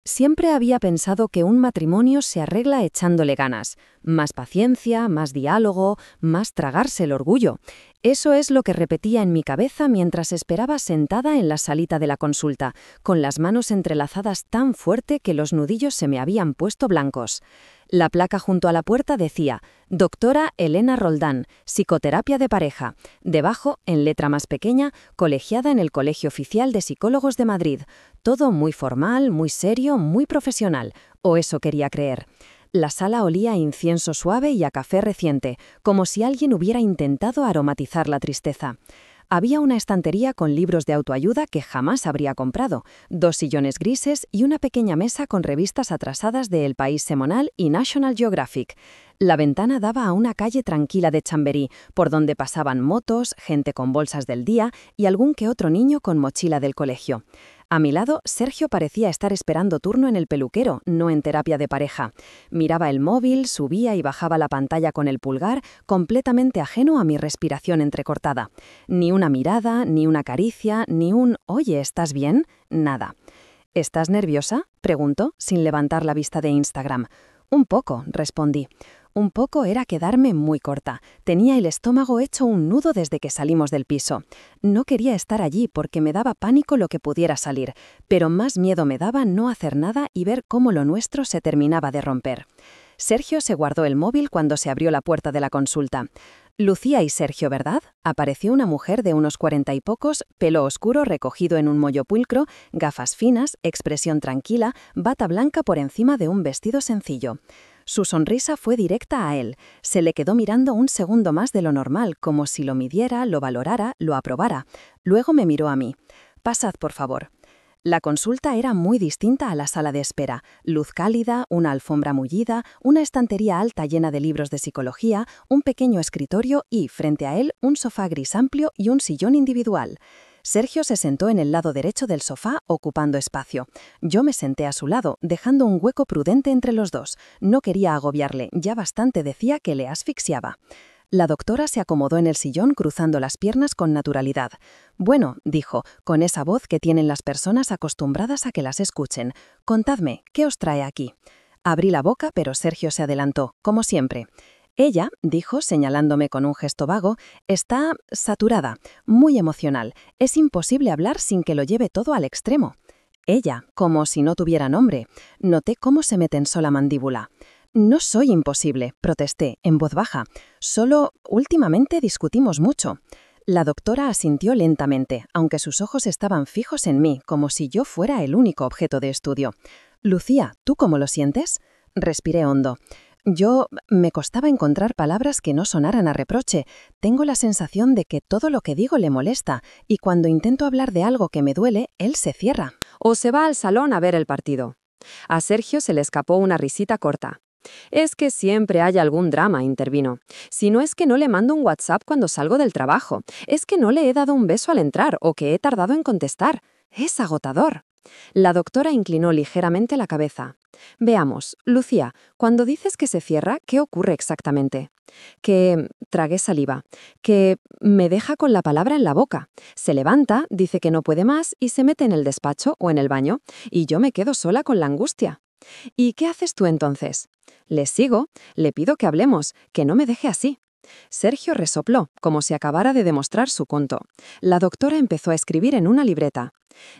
Siempre había pensado que un matrimonio se arregla echándole ganas. Más paciencia, más diálogo, más tragarse el orgullo. Eso es lo que repetía en mi cabeza mientras esperaba sentada en la salita de la consulta, con las manos entrelazadas tan fuerte que los nudillos se me habían puesto blancos. La placa junto a la puerta decía: Doctora Elena Roldán, psicoterapia de pareja. Debajo, en letra más pequeña, colegiada en el Colegio Oficial de Psicólogos de Madrid. Todo muy formal, muy serio, muy profesional. O eso quería creer. La sala olía a incienso suave y a café reciente, como si alguien hubiera intentado aromatizar la tristeza. Había una estantería con libros de autoayuda que jamás habría comprado, 2 sillones grises y una pequeña mesa con revistas atrasadas de El País Semanal y National Geographic. La ventana daba a una calle tranquila de Chamberí, por donde pasaban motos, gente con bolsas del día y algún que otro niño con mochila del colegio. A mi lado, Sergio parecía estar esperando turno en el peluquero, no en terapia de pareja. Miraba el móvil, subía y bajaba la pantalla con el pulgar, completamente ajeno a mi respiración entrecortada. Ni una mirada, ni una caricia, ni un «Oye, ¿estás bien?» Nada. ¿Estás nerviosa?, preguntó, sin levantar la vista de Instagram. Un poco, respondí. Un poco era quedarme muy corta. Tenía el estómago hecho un nudo desde que salimos del piso. No quería estar allí porque me daba pánico lo que pudiera salir, pero más miedo me daba no hacer nada y ver cómo lo nuestro se terminaba de romper. Sergio se guardó el móvil cuando se abrió la puerta de la consulta. Lucía y Sergio, ¿verdad? Apareció una mujer de unos 40 y pocos, pelo oscuro recogido en un moño pulcro, gafas finas, expresión tranquila, bata blanca por encima de un vestido sencillo. Su sonrisa fue directa a él. Se le quedó mirando un segundo más de lo normal, como si lo midiera, lo valorara, lo aprobara. Luego me miró a mí. «Pasad, por favor». La consulta era muy distinta a la sala de espera. Luz cálida, una alfombra mullida, una estantería alta llena de libros de psicología, un pequeño escritorio y, frente a él, un sofá gris amplio y un sillón individual. Sergio se sentó en el lado derecho del sofá, ocupando espacio. Yo me senté a su lado, dejando un hueco prudente entre los dos. No quería agobiarle, ya bastante decía que le asfixiaba. La doctora se acomodó en el sillón cruzando las piernas con naturalidad. «Bueno», dijo, con esa voz que tienen las personas acostumbradas a que las escuchen. «Contadme, ¿qué os trae aquí?» Abrí la boca, pero Sergio se adelantó, como siempre. «Ella», dijo, señalándome con un gesto vago, «está saturada, muy emocional. Es imposible hablar sin que lo lleve todo al extremo». Ella, como si no tuviera nombre. Noté cómo se me tensó la mandíbula. «No soy imposible», protesté, en voz baja. «Solo, últimamente discutimos mucho». La doctora asintió lentamente, aunque sus ojos estaban fijos en mí, como si yo fuera el único objeto de estudio. «Lucía, ¿tú cómo lo sientes?» Respiré hondo. Me costaba encontrar palabras que no sonaran a reproche. Tengo la sensación de que todo lo que digo le molesta, y cuando intento hablar de algo que me duele, él se cierra. O se va al salón a ver el partido. A Sergio se le escapó una risita corta. «Es que siempre hay algún drama», intervino. «Si no es que no le mando un WhatsApp cuando salgo del trabajo, es que no le he dado un beso al entrar o que he tardado en contestar. Es agotador». La doctora inclinó ligeramente la cabeza. «Veamos, Lucía, cuando dices que se cierra, ¿qué ocurre exactamente?» «Que...» tragué saliva. «Que me deja con la palabra en la boca. Se levanta, dice que no puede más y se mete en el despacho o en el baño, y yo me quedo sola con la angustia». «¿Y qué haces tú entonces?» «Le sigo, le pido que hablemos, que no me deje así». Sergio resopló, como si acabara de demostrar su punto. La doctora empezó a escribir en una libreta.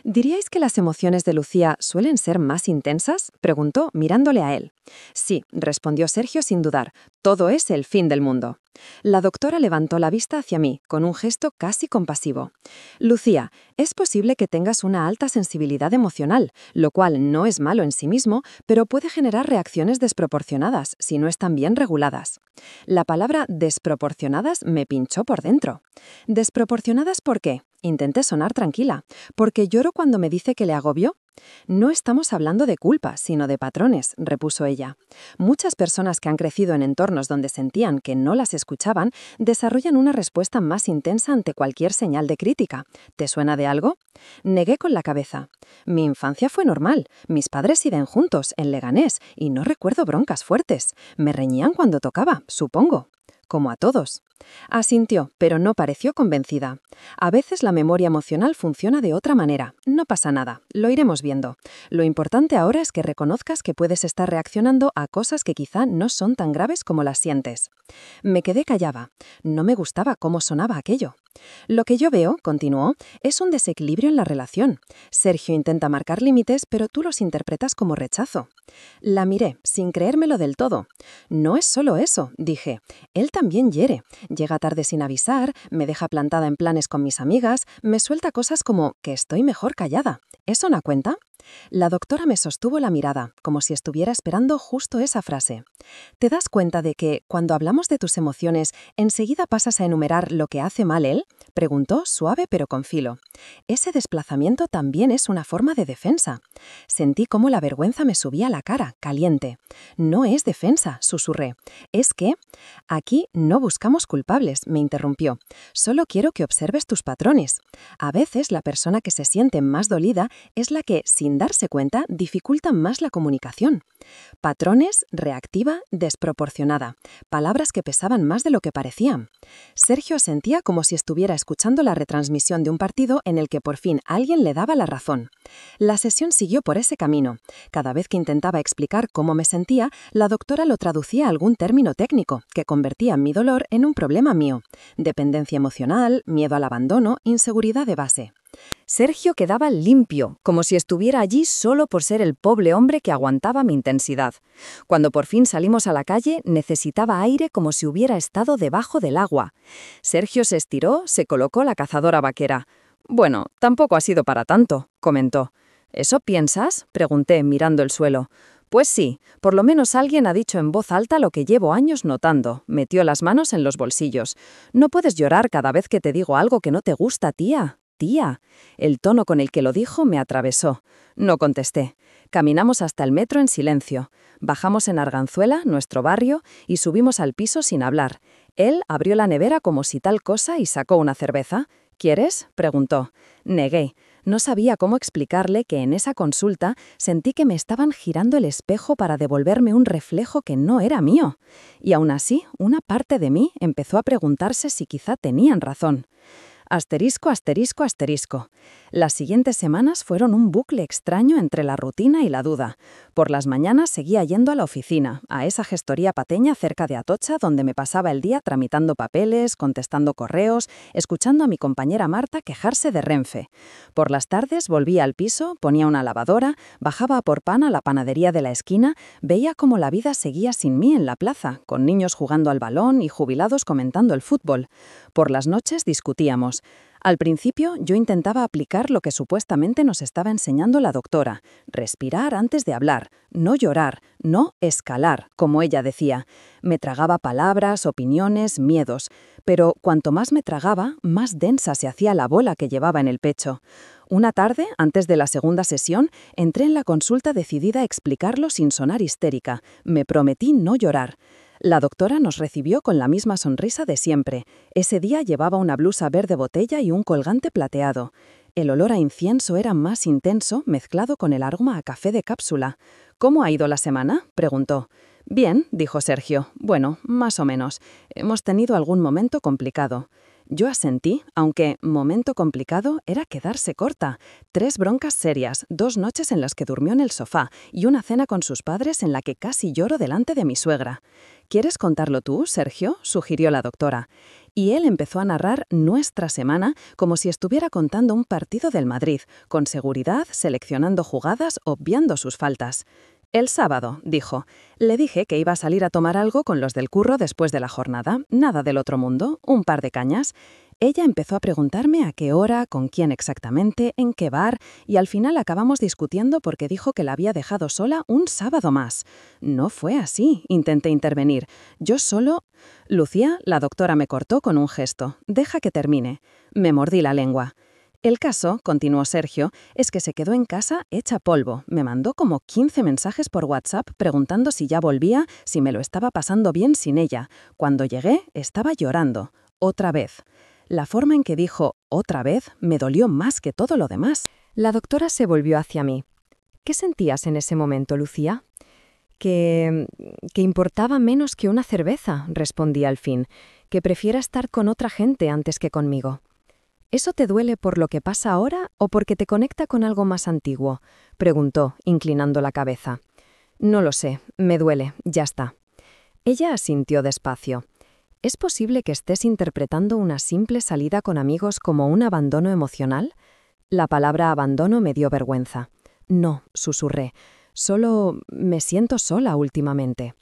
«¿Diríais que las emociones de Lucía suelen ser más intensas?», preguntó, mirándole a él. «Sí», respondió Sergio sin dudar. «Todo es el fin del mundo». La doctora levantó la vista hacia mí, con un gesto casi compasivo. «Lucía, es posible que tengas una alta sensibilidad emocional, lo cual no es malo en sí mismo, pero puede generar reacciones desproporcionadas si no están bien reguladas». La palabra desproporcionadas me pinchó por dentro. «¿Desproporcionadas por qué?», intenté sonar tranquila. «¿Porque lloro cuando me dice que le agobio?» «No estamos hablando de culpa, sino de patrones», repuso ella. «Muchas personas que han crecido en entornos donde sentían que no las escuchaban desarrollan una respuesta más intensa ante cualquier señal de crítica. ¿Te suena de algo?» Negué con la cabeza. «Mi infancia fue normal. Mis padres viven juntos, en Leganés, y no recuerdo broncas fuertes. Me reñían cuando tocaba, supongo». como a todos. Asintió, pero no pareció convencida. A veces la memoria emocional funciona de otra manera. No pasa nada, lo iremos viendo. Lo importante ahora es que reconozcas que puedes estar reaccionando a cosas que quizá no son tan graves como las sientes. Me quedé callada. No me gustaba cómo sonaba aquello. Lo que yo veo, continuó, es un desequilibrio en la relación. Sergio intenta marcar límites, pero tú los interpretas como rechazo. La miré, sin creérmelo del todo. No es solo eso, dije. Él también hiere. Llega tarde sin avisar, me deja plantada en planes con mis amigas, me suelta cosas como que estoy mejor callada. ¿Eso no cuenta? La doctora me sostuvo la mirada, como si estuviera esperando justo esa frase. ¿Te das cuenta de que, cuando hablamos de tus emociones, enseguida pasas a enumerar lo que hace mal él? Preguntó, suave pero con filo. Ese desplazamiento también es una forma de defensa. Sentí cómo la vergüenza me subía a la cara, caliente. No es defensa, susurré. Es que... Aquí no buscamos culpables, me interrumpió. Solo quiero que observes tus patrones. A veces la persona que se siente más dolida es la que, sin darse cuenta, dificulta más la comunicación. Patrones, reactiva, desproporcionada. Palabras que pesaban más de lo que parecían. Sergio sentía como si estuviera escuchando la retransmisión de un partido en el que por fin alguien le daba la razón. La sesión siguió por ese camino. Cada vez que intentaba explicar cómo me sentía, la doctora lo traducía a algún término técnico, que convertía mi dolor en un problema mío. Dependencia emocional, miedo al abandono, inseguridad de base. Sergio quedaba limpio, como si estuviera allí solo por ser el pobre hombre que aguantaba mi intensidad. Cuando por fin salimos a la calle, necesitaba aire como si hubiera estado debajo del agua. Sergio se estiró, se colocó la cazadora vaquera. «Bueno, tampoco ha sido para tanto», comentó. «¿Eso piensas?», pregunté, mirando el suelo. «Pues sí, por lo menos alguien ha dicho en voz alta lo que llevo años notando», metió las manos en los bolsillos. «No puedes llorar cada vez que te digo algo que no te gusta, tía». «Tía». El tono con el que lo dijo me atravesó. No contesté. Caminamos hasta el metro en silencio. Bajamos en Arganzuela, nuestro barrio, y subimos al piso sin hablar. Él abrió la nevera como si tal cosa y sacó una cerveza. «¿Quieres?», preguntó. Negué. No sabía cómo explicarle que en esa consulta sentí que me estaban girando el espejo para devolverme un reflejo que no era mío. Y aún así, una parte de mí empezó a preguntarse si quizá tenían razón. Asterisco, asterisco, asterisco. Las siguientes semanas fueron un bucle extraño entre la rutina y la duda. Por las mañanas seguía yendo a la oficina, a esa gestoría pateña cerca de Atocha, donde me pasaba el día tramitando papeles, contestando correos, escuchando a mi compañera Marta quejarse de Renfe. Por las tardes volvía al piso, ponía una lavadora, bajaba a por pan a la panadería de la esquina, veía cómo la vida seguía sin mí en la plaza, con niños jugando al balón y jubilados comentando el fútbol. Por las noches discutíamos. Al principio yo intentaba aplicar lo que supuestamente nos estaba enseñando la doctora. Respirar antes de hablar, no llorar, no escalar, como ella decía. Me tragaba palabras, opiniones, miedos. Pero cuanto más me tragaba, más densa se hacía la bola que llevaba en el pecho. Una tarde, antes de la segunda sesión, entré en la consulta decidida a explicarlo sin sonar histérica. Me prometí no llorar. La doctora nos recibió con la misma sonrisa de siempre. Ese día llevaba una blusa verde botella y un colgante plateado. El olor a incienso era más intenso, mezclado con el aroma a café de cápsula. «¿Cómo ha ido la semana?», preguntó. «Bien», dijo Sergio. «Bueno, más o menos. Hemos tenido algún momento complicado». Yo asentí, aunque momento complicado era quedarse corta. 3 broncas serias, 2 noches en las que durmió en el sofá y una cena con sus padres en la que casi lloro delante de mi suegra. «¿Quieres contarlo tú, Sergio?», sugirió la doctora. Y él empezó a narrar nuestra semana como si estuviera contando un partido del Madrid, con seguridad, seleccionando jugadas, obviando sus faltas. «El sábado», dijo. «Le dije que iba a salir a tomar algo con los del curro después de la jornada. Nada del otro mundo, un par de cañas». Ella empezó a preguntarme a qué hora, con quién exactamente, en qué bar, y al final acabamos discutiendo porque dijo que la había dejado sola un sábado más. «No fue así», intenté intervenir. «Yo solo...» «Lucía», la doctora me cortó con un gesto. «Deja que termine». Me mordí la lengua. «El caso», continuó Sergio, «es que se quedó en casa hecha polvo. Me mandó como 15 mensajes por WhatsApp preguntando si ya volvía, si me lo estaba pasando bien sin ella. Cuando llegué, estaba llorando. Otra vez». La forma en que dijo «otra vez» me dolió más que todo lo demás. La doctora se volvió hacia mí. «¿Qué sentías en ese momento, Lucía?» Que Que importaba menos que una cerveza, respondí al fin, que prefiera estar con otra gente antes que conmigo. ¿Eso te duele por lo que pasa ahora o porque te conecta con algo más antiguo?, preguntó, inclinando la cabeza. No lo sé, me duele, ya está. Ella asintió despacio. ¿Es posible que estés interpretando una simple salida con amigos como un abandono emocional? La palabra abandono me dio vergüenza. No, susurré. Solo me siento sola últimamente.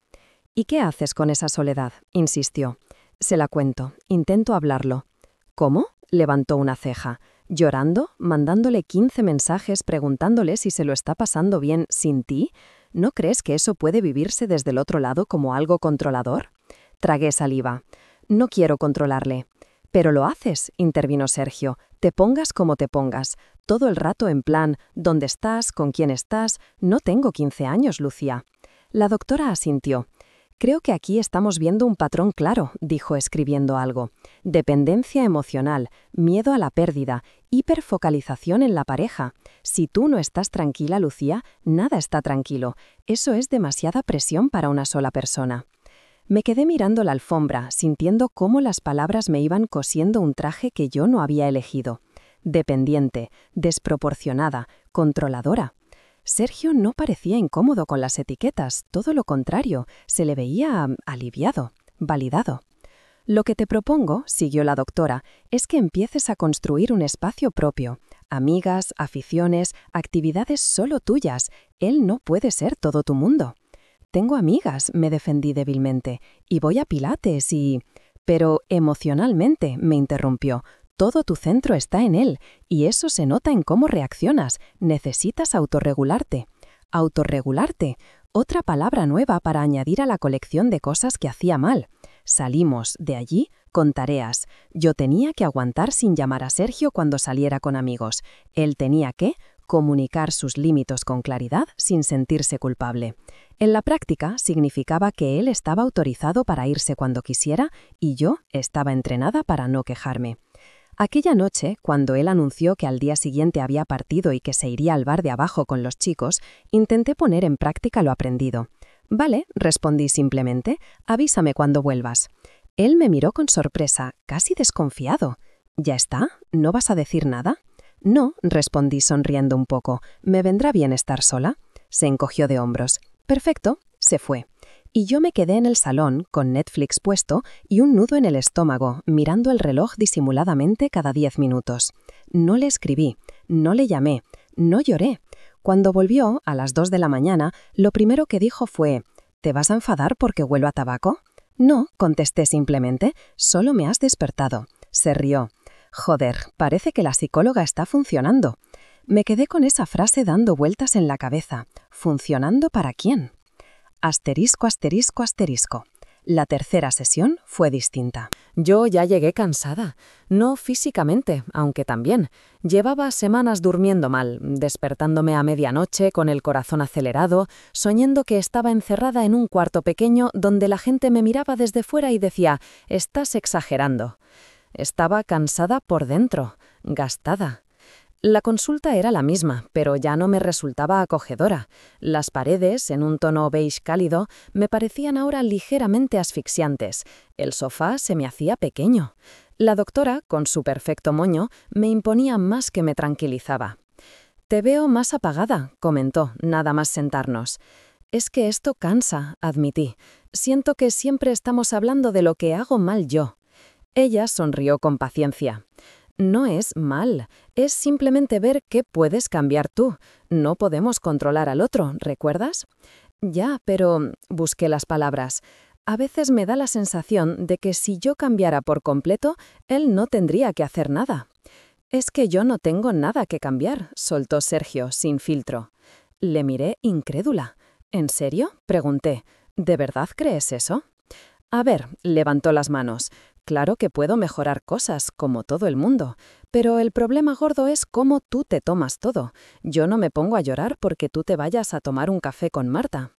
¿Y qué haces con esa soledad?, insistió. Se la cuento, intento hablarlo. ¿Cómo?, levantó una ceja. ¿Llorando? ¿Mandándole 15 mensajes preguntándole si se lo está pasando bien sin ti? ¿No crees que eso puede vivirse desde el otro lado como algo controlador? Tragué saliva. No quiero controlarle. Pero lo haces, intervino Sergio. Te pongas como te pongas. Todo el rato en plan, ¿dónde estás? ¿Con quién estás? No tengo 15 años, Lucía. La doctora asintió. Creo que aquí estamos viendo un patrón claro, dijo escribiendo algo. Dependencia emocional, miedo a la pérdida, hiperfocalización en la pareja. Si tú no estás tranquila, Lucía, nada está tranquilo. Eso es demasiada presión para una sola persona. Me quedé mirando la alfombra, sintiendo cómo las palabras me iban cosiendo un traje que yo no había elegido. Dependiente, desproporcionada, controladora. Sergio no parecía incómodo con las etiquetas, todo lo contrario, se le veía aliviado, validado. Lo que te propongo, siguió la doctora, es que empieces a construir un espacio propio. Amigas, aficiones, actividades solo tuyas. Él no puede ser todo tu mundo. Tengo amigas, me defendí débilmente, y voy a pilates y... Pero emocionalmente, me interrumpió. Todo tu centro está en él, y eso se nota en cómo reaccionas. Necesitas autorregularte. Autorregularte, otra palabra nueva para añadir a la colección de cosas que hacía mal. Salimos de allí con tareas. Yo tenía que aguantar sin llamar a Sergio cuando saliera con amigos. Él tenía que comunicar sus límites con claridad sin sentirse culpable. En la práctica significaba que él estaba autorizado para irse cuando quisiera y yo estaba entrenada para no quejarme. Aquella noche, cuando él anunció que al día siguiente había partido y que se iría al bar de abajo con los chicos, intenté poner en práctica lo aprendido. «Vale», respondí simplemente, «avísame cuando vuelvas». Él me miró con sorpresa, casi desconfiado. «¿Ya está? ¿No vas a decir nada?» «No», respondí sonriendo un poco, «me vendrá bien estar sola». Se encogió de hombros. «Perfecto», se fue. Y yo me quedé en el salón, con Netflix puesto y un nudo en el estómago, mirando el reloj disimuladamente cada 10 minutos. No le escribí, no le llamé, no lloré. Cuando volvió, a las 2 de la mañana, lo primero que dijo fue, «¿Te vas a enfadar porque huelo a tabaco?» «No», contesté simplemente, «solo me has despertado». Se rió. «Joder, parece que la psicóloga está funcionando». Me quedé con esa frase dando vueltas en la cabeza. ¿Funcionando para quién? Asterisco, asterisco, asterisco. La tercera sesión fue distinta. Yo ya llegué cansada. No físicamente, aunque también. Llevaba semanas durmiendo mal, despertándome a medianoche con el corazón acelerado, soñando que estaba encerrada en un cuarto pequeño donde la gente me miraba desde fuera y decía, «Estás exagerando». Estaba cansada por dentro, gastada. La consulta era la misma, pero ya no me resultaba acogedora. Las paredes, en un tono beige cálido, me parecían ahora ligeramente asfixiantes. El sofá se me hacía pequeño. La doctora, con su perfecto moño, me imponía más que me tranquilizaba. «Te veo más apagada», comentó, nada más sentarnos. «Es que esto cansa», admití. «Siento que siempre estamos hablando de lo que hago mal yo». Ella sonrió con paciencia. «No es mal, es simplemente ver qué puedes cambiar tú. No podemos controlar al otro, ¿recuerdas?» «Ya, pero...» busqué las palabras. «A veces me da la sensación de que si yo cambiara por completo, él no tendría que hacer nada». «Es que yo no tengo nada que cambiar», soltó Sergio, sin filtro. Le miré incrédula. «¿En serio?», pregunté. «¿De verdad crees eso?» «A ver», levantó las manos. «Claro que puedo mejorar cosas, como todo el mundo, pero el problema gordo es cómo tú te tomas todo. Yo no me pongo a llorar porque tú te vayas a tomar un café con Marta».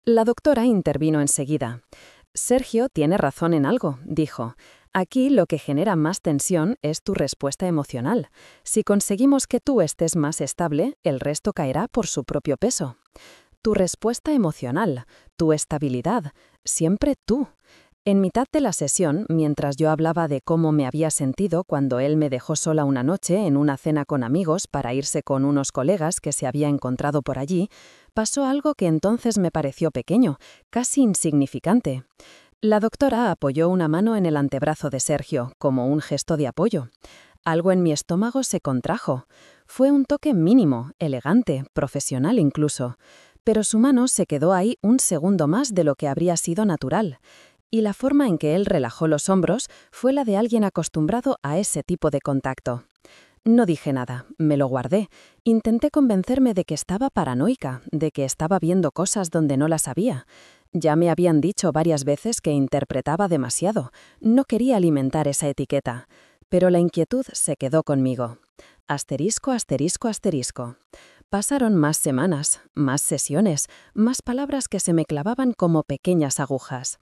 La doctora intervino enseguida. «Sergio tiene razón en algo», dijo. «Aquí lo que genera más tensión es tu respuesta emocional. Si conseguimos que tú estés más estable, el resto caerá por su propio peso». Tu respuesta emocional, tu estabilidad, siempre tú. En mitad de la sesión, mientras yo hablaba de cómo me había sentido cuando él me dejó sola una noche en una cena con amigos para irse con unos colegas que se había encontrado por allí, pasó algo que entonces me pareció pequeño, casi insignificante. La doctora apoyó una mano en el antebrazo de Sergio, como un gesto de apoyo. Algo en mi estómago se contrajo. Fue un toque mínimo, elegante, profesional incluso. Pero su mano se quedó ahí un segundo más de lo que habría sido natural. Y la forma en que él relajó los hombros fue la de alguien acostumbrado a ese tipo de contacto. No dije nada, me lo guardé. Intenté convencerme de que estaba paranoica, de que estaba viendo cosas donde no las había. Ya me habían dicho varias veces que interpretaba demasiado. No quería alimentar esa etiqueta. Pero la inquietud se quedó conmigo. Asterisco, asterisco, asterisco. Pasaron más semanas, más sesiones, más palabras que se me clavaban como pequeñas agujas.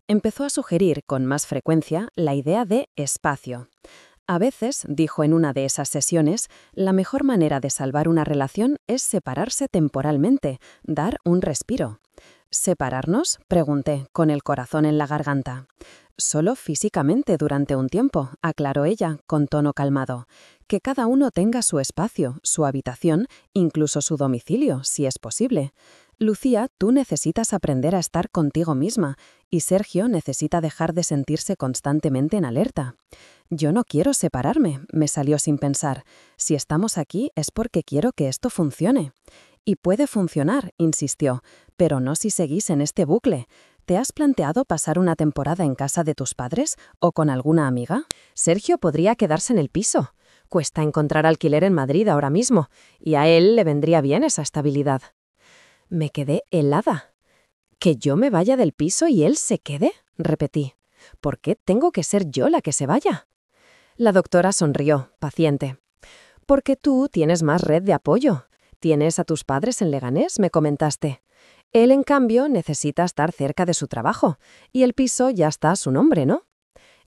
Empezó a sugerir con más frecuencia la idea de espacio. A veces, dijo en una de esas sesiones, la mejor manera de salvar una relación es separarse temporalmente, dar un respiro. ¿Separarnos?, pregunté, con el corazón en la garganta. Solo físicamente durante un tiempo, aclaró ella, con tono calmado. Que cada uno tenga su espacio, su habitación, incluso su domicilio, si es posible. Lucía, tú necesitas aprender a estar contigo misma, y Sergio necesita dejar de sentirse constantemente en alerta. Yo no quiero separarme, me salió sin pensar. Si estamos aquí es porque quiero que esto funcione. Y puede funcionar, insistió, pero no si seguís en este bucle. ¿Te has planteado pasar una temporada en casa de tus padres o con alguna amiga? Sergio podría quedarse en el piso. Cuesta encontrar alquiler en Madrid ahora mismo, y a él le vendría bien esa estabilidad. Me quedé helada. ¿Que yo me vaya del piso y él se quede?, repetí. ¿Por qué tengo que ser yo la que se vaya? La doctora sonrió, paciente. Porque tú tienes más red de apoyo. Tienes a tus padres en Leganés, me comentaste. Él, en cambio, necesita estar cerca de su trabajo, y el piso ya está a su nombre, ¿no?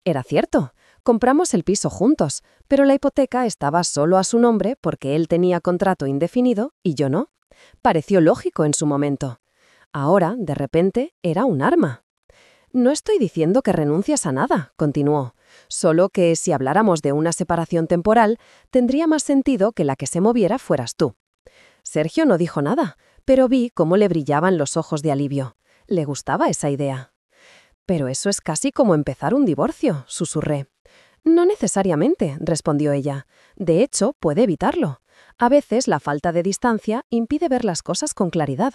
Era cierto. Compramos el piso juntos, pero la hipoteca estaba solo a su nombre porque él tenía contrato indefinido y yo no. Pareció lógico en su momento. Ahora, de repente, era un arma. No estoy diciendo que renuncies a nada, continuó. Solo que si habláramos de una separación temporal, tendría más sentido que la que se moviera fueras tú. Sergio no dijo nada, pero vi cómo le brillaban los ojos de alivio. Le gustaba esa idea. Pero eso es casi como empezar un divorcio, susurré. No necesariamente, respondió ella. De hecho, puede evitarlo. A veces la falta de distancia impide ver las cosas con claridad.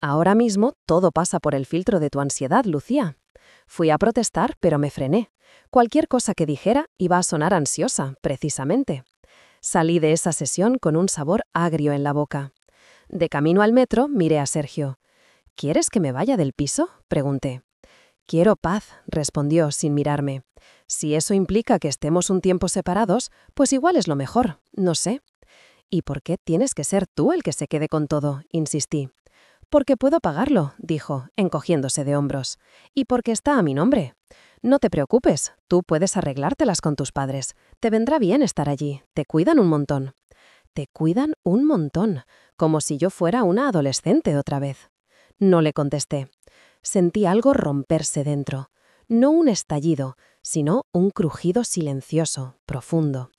Ahora mismo todo pasa por el filtro de tu ansiedad, Lucía. Fui a protestar, pero me frené. Cualquier cosa que dijera iba a sonar ansiosa, precisamente. Salí de esa sesión con un sabor agrio en la boca. De camino al metro, miré a Sergio. ¿Quieres que me vaya del piso?, pregunté. Quiero paz, respondió sin mirarme. Si eso implica que estemos un tiempo separados, pues igual es lo mejor, no sé. ¿Y por qué tienes que ser tú el que se quede con todo?, insistí. Porque puedo pagarlo, dijo, encogiéndose de hombros. Y porque está a mi nombre. No te preocupes, tú puedes arreglártelas con tus padres. Te vendrá bien estar allí, te cuidan un montón. Te cuidan un montón, como si yo fuera una adolescente otra vez. No le contesté. Sentí algo romperse dentro. No un estallido, sino un crujido silencioso, profundo.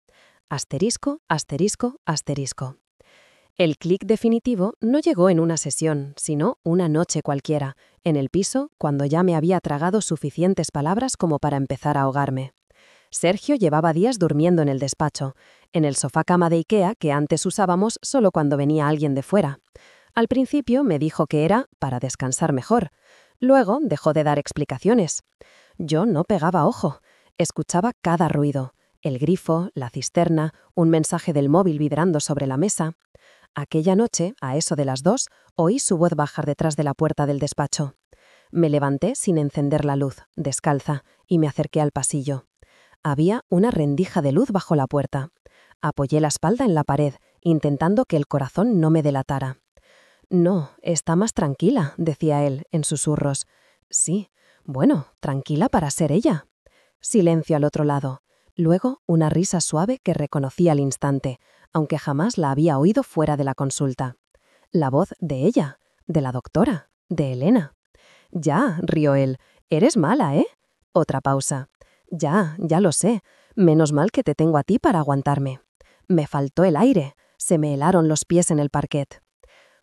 Asterisco, asterisco, asterisco. El clic definitivo no llegó en una sesión, sino una noche cualquiera, en el piso, cuando ya me había tragado suficientes palabras como para empezar a ahogarme. Sergio llevaba días durmiendo en el despacho, en el sofá-cama de Ikea que antes usábamos solo cuando venía alguien de fuera. Al principio me dijo que era para descansar mejor. Luego dejó de dar explicaciones. Yo no pegaba ojo. Escuchaba cada ruido. El grifo, la cisterna, un mensaje del móvil vibrando sobre la mesa. Aquella noche, a eso de las 2, oí su voz bajar detrás de la puerta del despacho. Me levanté sin encender la luz, descalza, y me acerqué al pasillo. Había una rendija de luz bajo la puerta. Apoyé la espalda en la pared, intentando que el corazón no me delatara. «No, está más tranquila», decía él, en susurros. «Sí, bueno, tranquila para ser ella». Silencio al otro lado. Luego, una risa suave que reconocí al instante, aunque jamás la había oído fuera de la consulta. La voz de ella, De la doctora, de Elena. Ya, rió él. Eres mala, ¿eh? Otra pausa. Ya lo sé. Menos mal que te tengo a ti para aguantarme. Me faltó el aire. Se me helaron los pies en el parquet.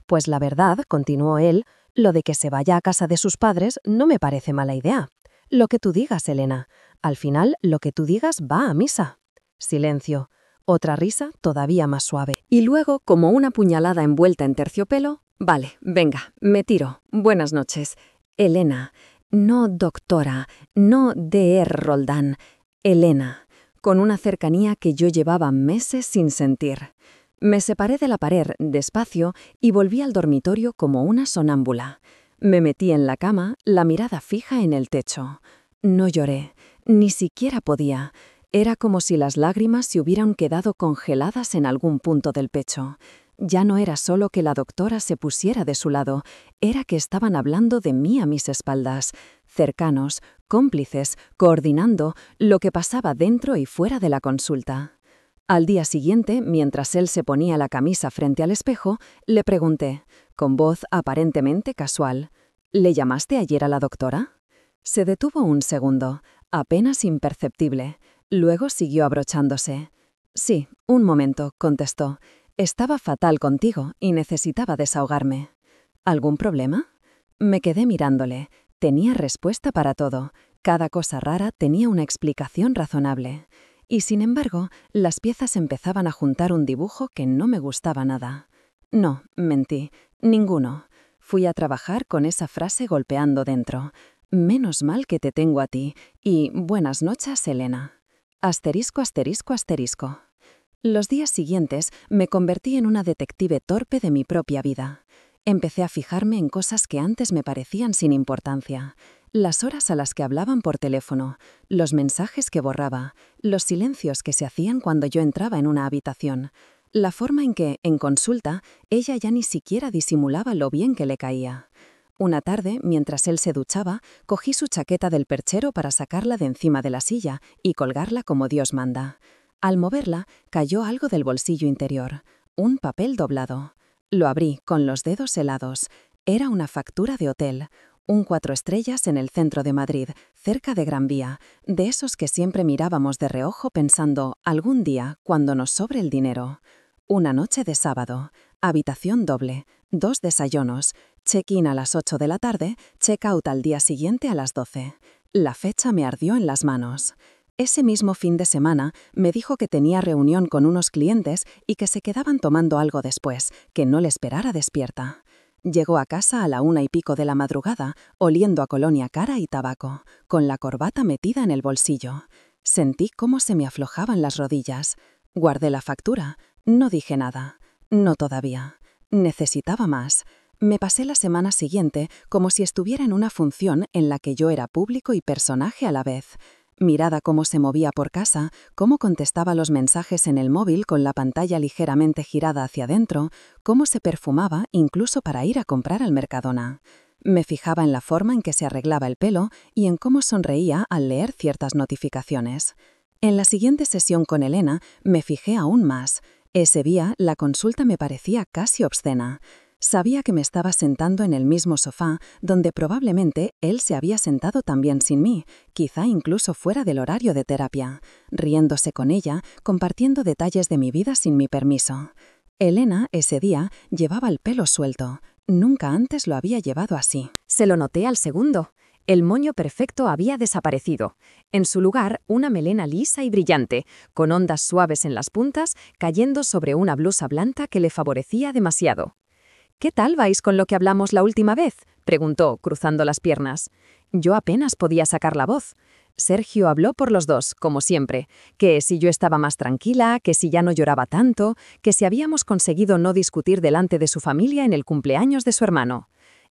Pues la verdad, continuó él, lo de que se vaya a casa de sus padres no me parece mala idea. Lo que tú digas, Elena. Al final, lo que tú digas va a misa. Silencio. Otra risa todavía más suave. Y luego, como una puñalada envuelta en terciopelo, vale, venga, me tiro. Buenas noches. Elena. No doctora, no D.R. Roldán. Elena. Con una cercanía que yo llevaba meses sin sentir. Me separé de la pared despacio y volví al dormitorio como una sonámbula. Me metí en la cama, la mirada fija en el techo. No lloré, ni siquiera podía. Era como si las lágrimas se hubieran quedado congeladas en algún punto del pecho. Ya no era solo que la doctora se pusiera de su lado, era que estaban hablando de mí a mis espaldas, cercanos, cómplices, coordinando lo que pasaba dentro y fuera de la consulta. Al día siguiente, mientras él se ponía la camisa frente al espejo, le pregunté, con voz aparentemente casual, ¿le llamaste ayer a la doctora? Se detuvo un segundo, apenas imperceptible. Luego siguió abrochándose. Sí, un momento, contestó. Estaba fatal contigo y necesitaba desahogarme. ¿Algún problema? Me quedé mirándole. Tenía respuesta para todo. Cada cosa rara tenía una explicación razonable. Y sin embargo, las piezas empezaban a juntar un dibujo que no me gustaba nada. No, mentí, ninguno. Fui a trabajar con esa frase golpeando dentro. Menos mal que te tengo a ti y buenas noches, Elena. Asterisco, asterisco, asterisco. Los días siguientes me convertí en una detective torpe de mi propia vida. Empecé a fijarme en cosas que antes me parecían sin importancia. Las horas a las que hablaban por teléfono, los mensajes que borraba, los silencios que se hacían cuando yo entraba en una habitación, la forma en que, en consulta, ella ya ni siquiera disimulaba lo bien que le caía. Una tarde, mientras él se duchaba, cogí su chaqueta del perchero para sacarla de encima de la silla y colgarla como Dios manda. Al moverla, cayó algo del bolsillo interior, un papel doblado. Lo abrí con los dedos helados. Era una factura de hotel. Un 4 estrellas en el centro de Madrid, cerca de Gran Vía, de esos que siempre mirábamos de reojo pensando, algún día, cuando nos sobre el dinero. Una noche de sábado, habitación doble, 2 desayunos, check-in a las 8 de la tarde, check-out al día siguiente a las 12. La fecha me ardió en las manos. Ese mismo fin de semana me dijo que tenía reunión con unos clientes y que se quedaban tomando algo después, que no le esperara despierta. Llegó a casa a la 1:15 de la madrugada, oliendo a colonia cara y tabaco, con la corbata metida en el bolsillo. Sentí cómo se me aflojaban las rodillas. Guardé la factura. No dije nada. No todavía. Necesitaba más. Me pasé la semana siguiente como si estuviera en una función en la que yo era público y personaje a la vez. Mirada cómo se movía por casa, cómo contestaba los mensajes en el móvil con la pantalla ligeramente girada hacia adentro, cómo se perfumaba incluso para ir a comprar al Mercadona. Me fijaba en la forma en que se arreglaba el pelo y en cómo sonreía al leer ciertas notificaciones. En la siguiente sesión con Elena me fijé aún más. Ese día la consulta me parecía casi obscena. Sabía que me estaba sentando en el mismo sofá donde probablemente él se había sentado también sin mí, quizá incluso fuera del horario de terapia, riéndose con ella, compartiendo detalles de mi vida sin mi permiso. Elena, ese día, llevaba el pelo suelto. Nunca antes lo había llevado así. Se lo noté al segundo. El moño perfecto había desaparecido. En su lugar, una melena lisa y brillante, con ondas suaves en las puntas, cayendo sobre una blusa blanca que le favorecía demasiado. «¿Qué tal vais con lo que hablamos la última vez?», preguntó, cruzando las piernas. Yo apenas podía sacar la voz. Sergio habló por los dos, como siempre, que si yo estaba más tranquila, que si ya no lloraba tanto, que si habíamos conseguido no discutir delante de su familia en el cumpleaños de su hermano.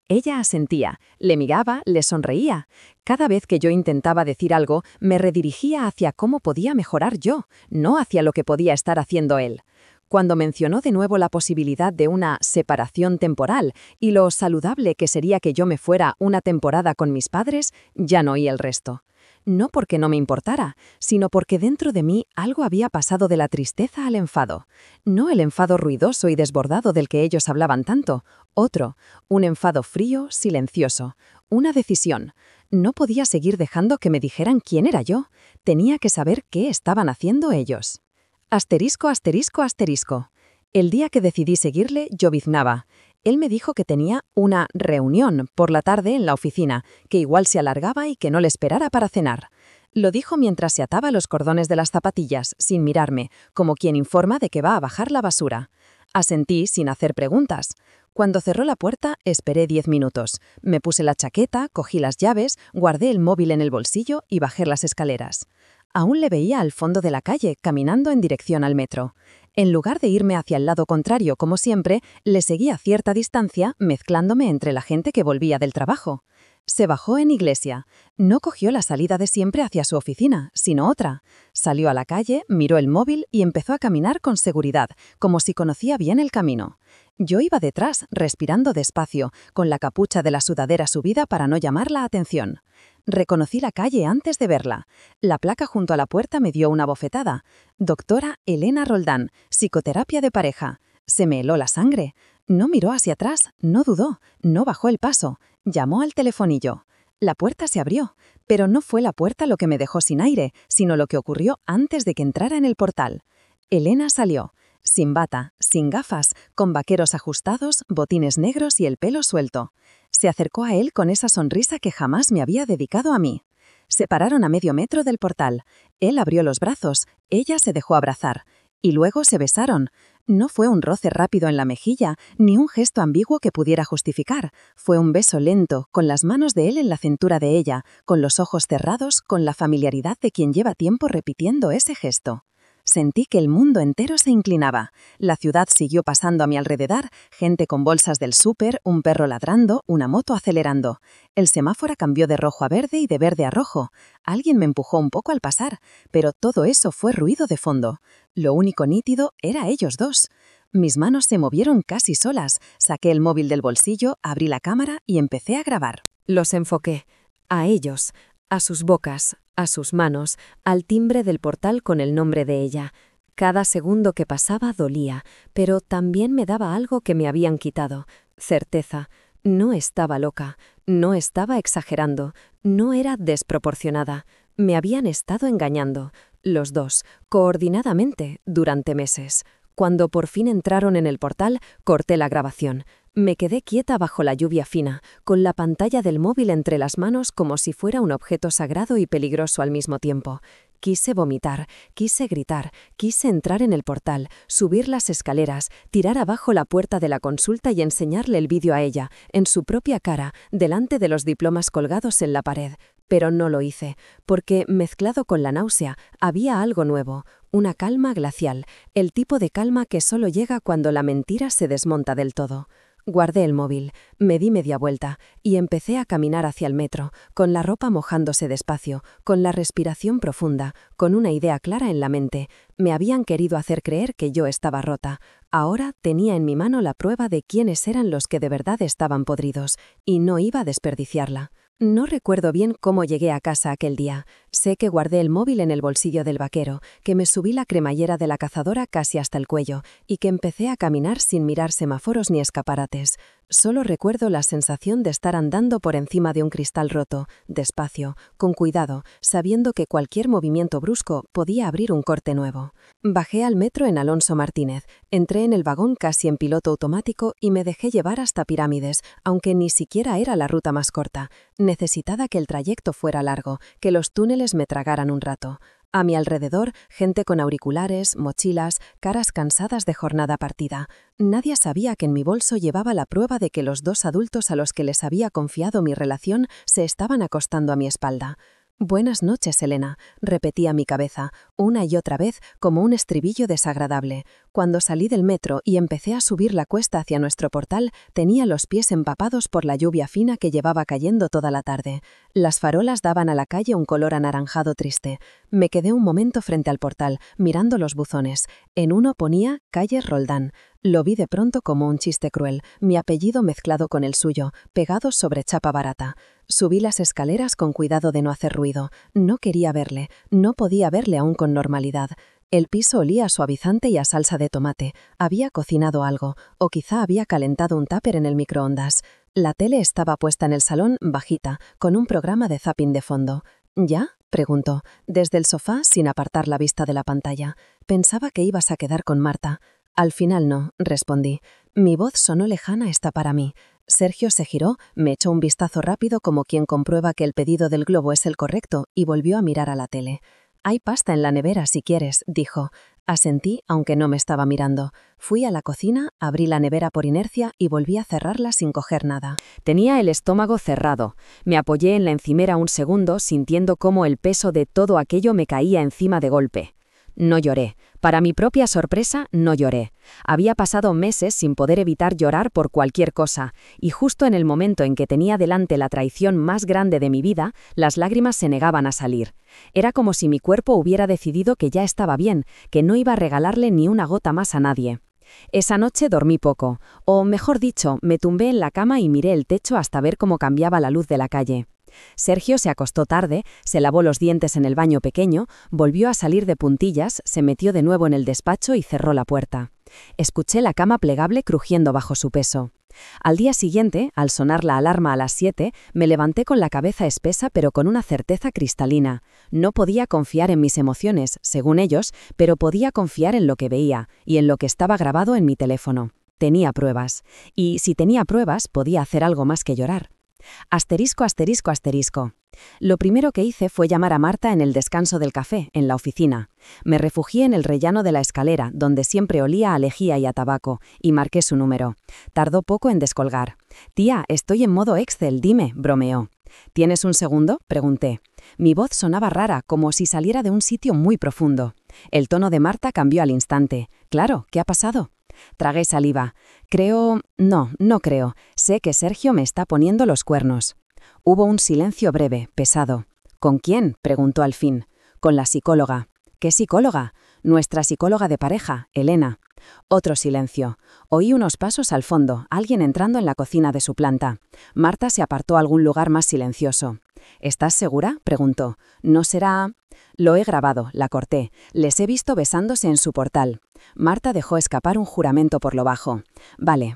Ella asentía, le miraba, le sonreía. Cada vez que yo intentaba decir algo, me redirigía hacia cómo podía mejorar yo, no hacia lo que podía estar haciendo él. Cuando mencionó de nuevo la posibilidad de una separación temporal y lo saludable que sería que yo me fuera una temporada con mis padres, ya no oí el resto. no porque no me importara, sino porque dentro de mí algo había pasado de la tristeza al enfado. No el enfado ruidoso y desbordado del que ellos hablaban tanto, otro, un enfado frío, silencioso, una decisión. No podía seguir dejando que me dijeran quién era yo, tenía que saber qué estaban haciendo ellos. Asterisco, asterisco, asterisco. El día que decidí seguirle, lloviznaba. Él me dijo que tenía una reunión por la tarde en la oficina, que igual se alargaba y que no le esperara para cenar. Lo dijo mientras se ataba los cordones de las zapatillas, sin mirarme, como quien informa de que va a bajar la basura. Asentí sin hacer preguntas. Cuando cerró la puerta, esperé 10 minutos. Me puse la chaqueta, cogí las llaves, guardé el móvil en el bolsillo y bajé las escaleras. Aún le veía al fondo de la calle, caminando en dirección al metro. En lugar de irme hacia el lado contrario, como siempre, le seguí a cierta distancia, mezclándome entre la gente que volvía del trabajo. Se bajó en Iglesia. No cogió la salida de siempre hacia su oficina, sino otra. Salió a la calle, miró el móvil y empezó a caminar con seguridad, como si conocía bien el camino. Yo iba detrás, respirando despacio, con la capucha de la sudadera subida para no llamar la atención. Reconocí la calle antes de verla. La placa junto a la puerta me dio una bofetada. Doctora Elena Roldán, psicoterapia de pareja. Se me heló la sangre. No miró hacia atrás, no dudó, no bajó el paso. Llamó al telefonillo. La puerta se abrió, pero no fue la puerta lo que me dejó sin aire, sino lo que ocurrió antes de que entrara en el portal. Elena salió, sin bata, sin gafas, con vaqueros ajustados, botines negros y el pelo suelto. Se acercó a él con esa sonrisa que jamás me había dedicado a mí. Se pararon a medio metro del portal. Él abrió los brazos, ella se dejó abrazar. Y luego se besaron. No fue un roce rápido en la mejilla, ni un gesto ambiguo que pudiera justificar. Fue un beso lento, con las manos de él en la cintura de ella, con los ojos cerrados, con la familiaridad de quien lleva tiempo repitiendo ese gesto. Sentí que el mundo entero se inclinaba. La ciudad siguió pasando a mi alrededor, gente con bolsas del súper, un perro ladrando, una moto acelerando. El semáforo cambió de rojo a verde y de verde a rojo. Alguien me empujó un poco al pasar, pero todo eso fue ruido de fondo. Lo único nítido era ellos dos. Mis manos se movieron casi solas. Saqué el móvil del bolsillo, abrí la cámara y empecé a grabar. Los enfoqué. A ellos, a sus bocas, a sus manos, al timbre del portal con el nombre de ella. Cada segundo que pasaba dolía, pero también me daba algo que me habían quitado. Certeza. No estaba loca, no estaba exagerando, no era desproporcionada. Me habían estado engañando, los dos, coordinadamente, durante meses. Cuando por fin entraron en el portal, corté la grabación. Me quedé quieta bajo la lluvia fina, con la pantalla del móvil entre las manos como si fuera un objeto sagrado y peligroso al mismo tiempo. Quise vomitar, quise gritar, quise entrar en el portal, subir las escaleras, tirar abajo la puerta de la consulta y enseñarle el vídeo a ella, en su propia cara, delante de los diplomas colgados en la pared. Pero no lo hice, porque, mezclado con la náusea, había algo nuevo, una calma glacial, el tipo de calma que solo llega cuando la mentira se desmonta del todo. Guardé el móvil, me di media vuelta y empecé a caminar hacia el metro, con la ropa mojándose despacio, con la respiración profunda, con una idea clara en la mente. Me habían querido hacer creer que yo estaba rota. Ahora tenía en mi mano la prueba de quiénes eran los que de verdad estaban podridos, y no iba a desperdiciarla. No recuerdo bien cómo llegué a casa aquel día. Sé que guardé el móvil en el bolsillo del vaquero, que me subí la cremallera de la cazadora casi hasta el cuello y que empecé a caminar sin mirar semáforos ni escaparates. Solo recuerdo la sensación de estar andando por encima de un cristal roto, despacio, con cuidado, sabiendo que cualquier movimiento brusco podía abrir un corte nuevo. Bajé al metro en Alonso Martínez, entré en el vagón casi en piloto automático y me dejé llevar hasta Pirámides, aunque ni siquiera era la ruta más corta. Necesitaba que el trayecto fuera largo, que los túneles me tragaran un rato. A mi alrededor, gente con auriculares, mochilas, caras cansadas de jornada partida. Nadie sabía que en mi bolso llevaba la prueba de que los dos adultos a los que les había confiado mi relación se estaban acostando a mi espalda. «Buenas noches, Elena», repetía mi cabeza, una y otra vez como un estribillo desagradable. Cuando salí del metro y empecé a subir la cuesta hacia nuestro portal, tenía los pies empapados por la lluvia fina que llevaba cayendo toda la tarde. Las farolas daban a la calle un color anaranjado triste. Me quedé un momento frente al portal, mirando los buzones. En uno ponía «Calle Roldán». Lo vi de pronto como un chiste cruel, mi apellido mezclado con el suyo, pegados sobre chapa barata. Subí las escaleras con cuidado de no hacer ruido. No quería verle, no podía verle aún con normalidad. El piso olía a suavizante y a salsa de tomate. Había cocinado algo, o quizá había calentado un tupper en el microondas. La tele estaba puesta en el salón, bajita, con un programa de zapping de fondo. ¿Ya?, preguntó, desde el sofá sin apartar la vista de la pantalla. Pensaba que ibas a quedar con Marta. Al final no, respondí. Mi voz sonó lejana hasta para mí. Sergio se giró, me echó un vistazo rápido como quien comprueba que el pedido del globo es el correcto y volvió a mirar a la tele. «Hay pasta en la nevera si quieres», dijo. Asentí, aunque no me estaba mirando. Fui a la cocina, abrí la nevera por inercia y volví a cerrarla sin coger nada. Tenía el estómago cerrado. Me apoyé en la encimera un segundo, sintiendo cómo el peso de todo aquello me caía encima de golpe. No lloré. Para mi propia sorpresa, no lloré. Había pasado meses sin poder evitar llorar por cualquier cosa, y justo en el momento en que tenía delante la traición más grande de mi vida, las lágrimas se negaban a salir. Era como si mi cuerpo hubiera decidido que ya estaba bien, que no iba a regalarle ni una gota más a nadie. Esa noche dormí poco, o mejor dicho, me tumbé en la cama y miré el techo hasta ver cómo cambiaba la luz de la calle. Sergio se acostó tarde, se lavó los dientes en el baño pequeño, volvió a salir de puntillas, se metió de nuevo en el despacho y cerró la puerta. Escuché la cama plegable crujiendo bajo su peso. Al día siguiente, al sonar la alarma a las 7, me levanté con la cabeza espesa pero con una certeza cristalina. No podía confiar en mis emociones, según ellos, pero podía confiar en lo que veía y en lo que estaba grabado en mi teléfono. Tenía pruebas. Y si tenía pruebas, podía hacer algo más que llorar. Asterisco, asterisco, asterisco. Lo primero que hice fue llamar a Marta en el descanso del café, en la oficina. Me refugié en el rellano de la escalera, donde siempre olía a lejía y a tabaco, y marqué su número. Tardó poco en descolgar. «Tía, estoy en modo Excel, dime», bromeó. «¿Tienes un segundo?», pregunté. Mi voz sonaba rara, como si saliera de un sitio muy profundo. El tono de Marta cambió al instante. «Claro, ¿qué ha pasado?». Tragué saliva. No creo. Sé que Sergio me está poniendo los cuernos. Hubo un silencio breve, pesado. ¿Con quién?, preguntó al fin. Con la psicóloga. ¿Qué psicóloga? Nuestra psicóloga de pareja, Elena. Otro silencio. Oí unos pasos al fondo, alguien entrando en la cocina de su planta. Marta se apartó a algún lugar más silencioso. ¿Estás segura?, preguntó. ¿No será...? Lo he grabado, la corté. Les he visto besándose en su portal. Marta dejó escapar un juramento por lo bajo. Vale.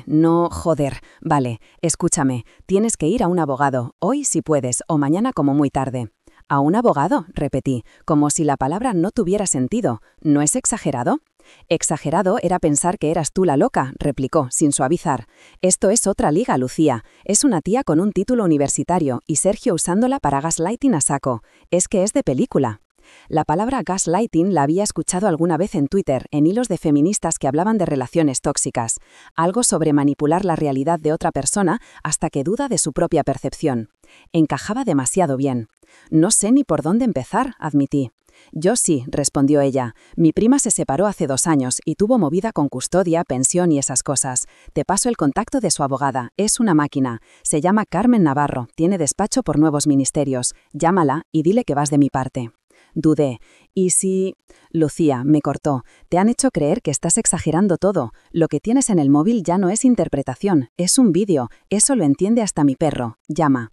No, joder. Vale, escúchame. Tienes que ir a un abogado, hoy si puedes, o mañana como muy tarde. ¿A un abogado?, repetí, como si la palabra no tuviera sentido. ¿No es exagerado? Exagerado era pensar que eras tú la loca, replicó, sin suavizar. Esto es otra liga, Lucía. Es una tía con un título universitario y Sergio usándola para gaslighting a saco. Es que es de película. La palabra gaslighting la había escuchado alguna vez en Twitter, en hilos de feministas que hablaban de relaciones tóxicas. Algo sobre manipular la realidad de otra persona hasta que duda de su propia percepción. Encajaba demasiado bien. No sé ni por dónde empezar, admití. Yo sí, respondió ella. Mi prima se separó hace 2 años y tuvo movida con custodia, pensión y esas cosas. Te paso el contacto de su abogada. Es una máquina. Se llama Carmen Navarro. Tiene despacho por nuevos ministerios. Llámala y dile que vas de mi parte. Dudé. ¿Y si...? Lucía, me cortó. Te han hecho creer que estás exagerando todo. Lo que tienes en el móvil ya no es interpretación, es un vídeo. Eso lo entiende hasta mi perro. Llama.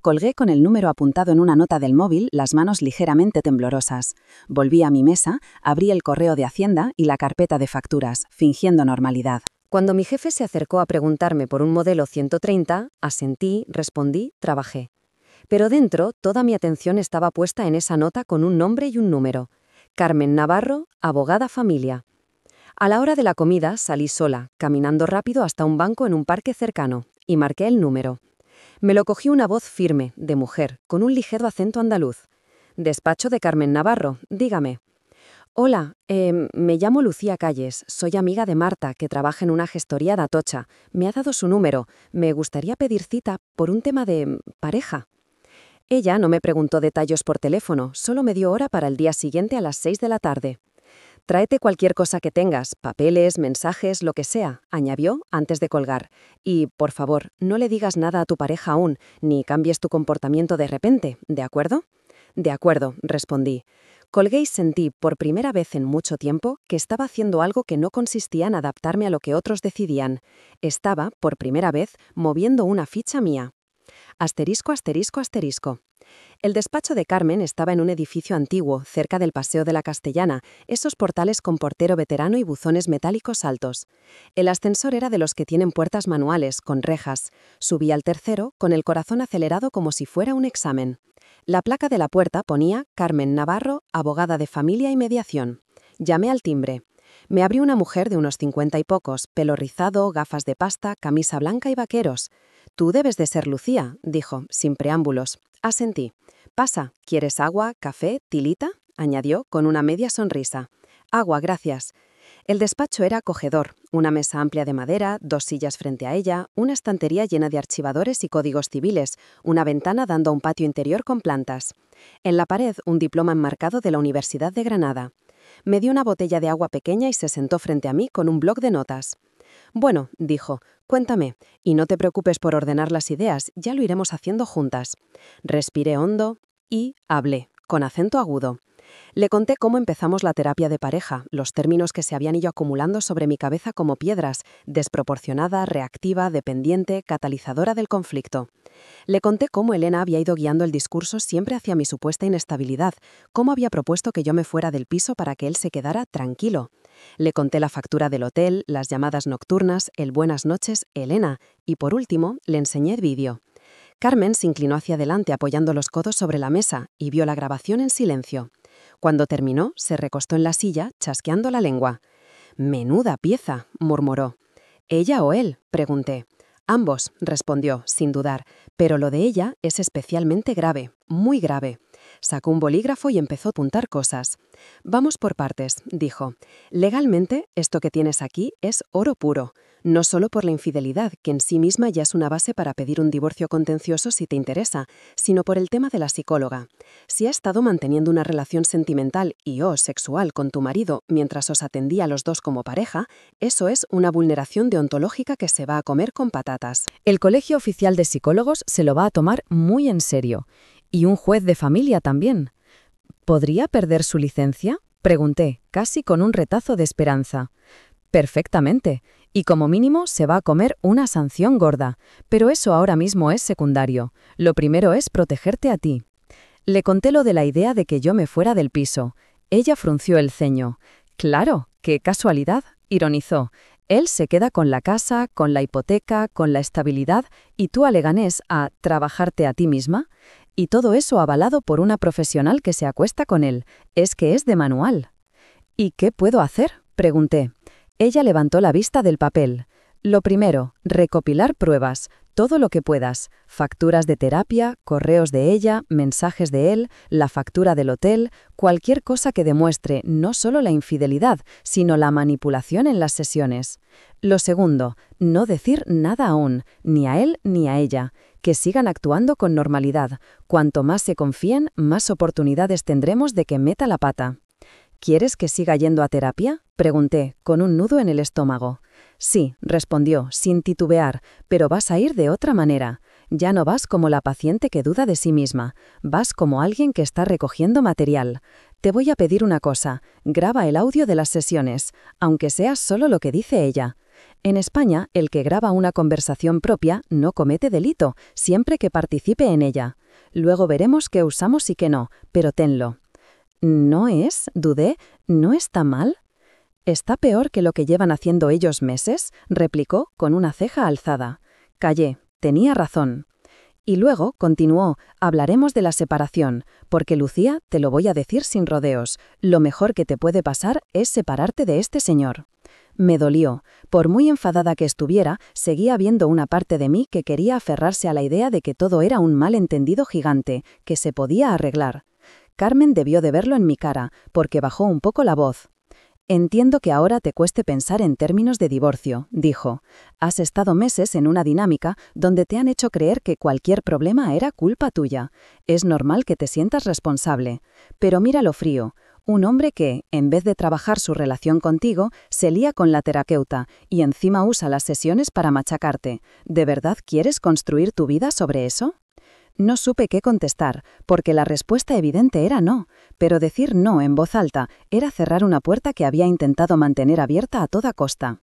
Colgué con el número apuntado en una nota del móvil, las manos ligeramente temblorosas. Volví a mi mesa, abrí el correo de Hacienda y la carpeta de facturas, fingiendo normalidad. Cuando mi jefe se acercó a preguntarme por un modelo 130, asentí, respondí, trabajé. Pero dentro, toda mi atención estaba puesta en esa nota con un nombre y un número. Carmen Navarro, abogada familia. A la hora de la comida salí sola, caminando rápido hasta un banco en un parque cercano, y marqué el número. Me lo cogió una voz firme, de mujer, con un ligero acento andaluz. Despacho de Carmen Navarro, dígame. Hola, me llamo Lucía Calles, soy amiga de Marta, que trabaja en una gestoría de Atocha. Me ha dado su número, me gustaría pedir cita por un tema de pareja. Ella no me preguntó detalles por teléfono, solo me dio hora para el día siguiente a las 6 de la tarde. Tráete cualquier cosa que tengas, papeles, mensajes, lo que sea, añadió antes de colgar. Y, por favor, no le digas nada a tu pareja aún, ni cambies tu comportamiento de repente, ¿de acuerdo? De acuerdo, respondí. Colgué y sentí, por primera vez en mucho tiempo, que estaba haciendo algo que no consistía en adaptarme a lo que otros decidían. Estaba, por primera vez, moviendo una ficha mía. Asterisco, asterisco, asterisco. El despacho de Carmen estaba en un edificio antiguo, cerca del Paseo de la Castellana, esos portales con portero veterano y buzones metálicos altos. El ascensor era de los que tienen puertas manuales, con rejas. Subí al tercero, con el corazón acelerado como si fuera un examen. La placa de la puerta ponía Carmen Navarro, abogada de familia y mediación. Llamé al timbre. Me abrió una mujer de unos 50 y pocos, pelo rizado, gafas de pasta, camisa blanca y vaqueros. «Tú debes de ser Lucía», dijo, sin preámbulos. Asentí. «Pasa, ¿quieres agua, café, tilita?», añadió, con una media sonrisa. «Agua, gracias». El despacho era acogedor, una mesa amplia de madera, 2 sillas frente a ella, una estantería llena de archivadores y códigos civiles, una ventana dando a un patio interior con plantas. En la pared, un diploma enmarcado de la Universidad de Granada. Me dio una botella de agua pequeña y se sentó frente a mí con un bloc de notas. «Bueno», dijo, «cuéntame, y no te preocupes por ordenar las ideas, ya lo iremos haciendo juntas». Respiré hondo y hablé, con acento agudo. Le conté cómo empezamos la terapia de pareja, los términos que se habían ido acumulando sobre mi cabeza como piedras, desproporcionada, reactiva, dependiente, catalizadora del conflicto. Le conté cómo Elena había ido guiando el discurso siempre hacia mi supuesta inestabilidad, cómo había propuesto que yo me fuera del piso para que él se quedara tranquilo. Le conté la factura del hotel, las llamadas nocturnas, el buenas noches, Elena, y por último, le enseñé el vídeo. Carmen se inclinó hacia adelante apoyando los codos sobre la mesa y vio la grabación en silencio. Cuando terminó, se recostó en la silla, chasqueando la lengua. «Menuda pieza», murmuró. «¿Ella o él?», pregunté. «Ambos», respondió, sin dudar, «pero lo de ella es especialmente grave, muy grave». Sacó un bolígrafo y empezó a apuntar cosas. «Vamos por partes», dijo. «Legalmente, esto que tienes aquí es oro puro. No solo por la infidelidad, que en sí misma ya es una base para pedir un divorcio contencioso si te interesa, sino por el tema de la psicóloga. Si ha estado manteniendo una relación sentimental y/o sexual con tu marido mientras os atendía a los dos como pareja, eso es una vulneración deontológica que se va a comer con patatas». El Colegio Oficial de Psicólogos se lo va a tomar muy en serio. Y un juez de familia también. ¿Podría perder su licencia?, pregunté, casi con un retazo de esperanza. Perfectamente. Y como mínimo se va a comer una sanción gorda. Pero eso ahora mismo es secundario. Lo primero es protegerte a ti. Le conté lo de la idea de que yo me fuera del piso. Ella frunció el ceño. «Claro, qué casualidad», ironizó. «Él se queda con la casa, con la hipoteca, con la estabilidad, y tú a Leganés a trabajarte a ti misma. Y todo eso avalado por una profesional que se acuesta con él. Es que es de manual». «¿Y qué puedo hacer?», pregunté. Ella levantó la vista del papel. «Lo primero, recopilar pruebas, todo lo que puedas. Facturas de terapia, correos de ella, mensajes de él, la factura del hotel, cualquier cosa que demuestre no solo la infidelidad, sino la manipulación en las sesiones. Lo segundo, no decir nada aún, ni a él ni a ella. Que sigan actuando con normalidad. Cuanto más se confíen, más oportunidades tendremos de que meta la pata». «¿Quieres que siga yendo a terapia?», pregunté, con un nudo en el estómago. «Sí», respondió, sin titubear, «pero vas a ir de otra manera. Ya no vas como la paciente que duda de sí misma. Vas como alguien que está recogiendo material. Te voy a pedir una cosa, graba el audio de las sesiones, aunque sea solo lo que dice ella. En España, el que graba una conversación propia no comete delito, siempre que participe en ella. Luego veremos qué usamos y qué no, pero tenlo». «¿No es?», dudé, «¿no está mal?». «Está peor que lo que llevan haciendo ellos meses», replicó, con una ceja alzada. Callé, tenía razón. Y luego, continuó, «hablaremos de la separación, porque Lucía, te lo voy a decir sin rodeos, lo mejor que te puede pasar es separarte de este señor». Me dolió. Por muy enfadada que estuviera, seguía viendo una parte de mí que quería aferrarse a la idea de que todo era un malentendido gigante, que se podía arreglar. Carmen debió de verlo en mi cara, porque bajó un poco la voz. «Entiendo que ahora te cueste pensar en términos de divorcio», dijo. «Has estado meses en una dinámica donde te han hecho creer que cualquier problema era culpa tuya. Es normal que te sientas responsable. Pero míralo frío. Un hombre que, en vez de trabajar su relación contigo, se lía con la terapeuta y encima usa las sesiones para machacarte. ¿De verdad quieres construir tu vida sobre eso?». No supe qué contestar, porque la respuesta evidente era no, pero decir no en voz alta era cerrar una puerta que había intentado mantener abierta a toda costa.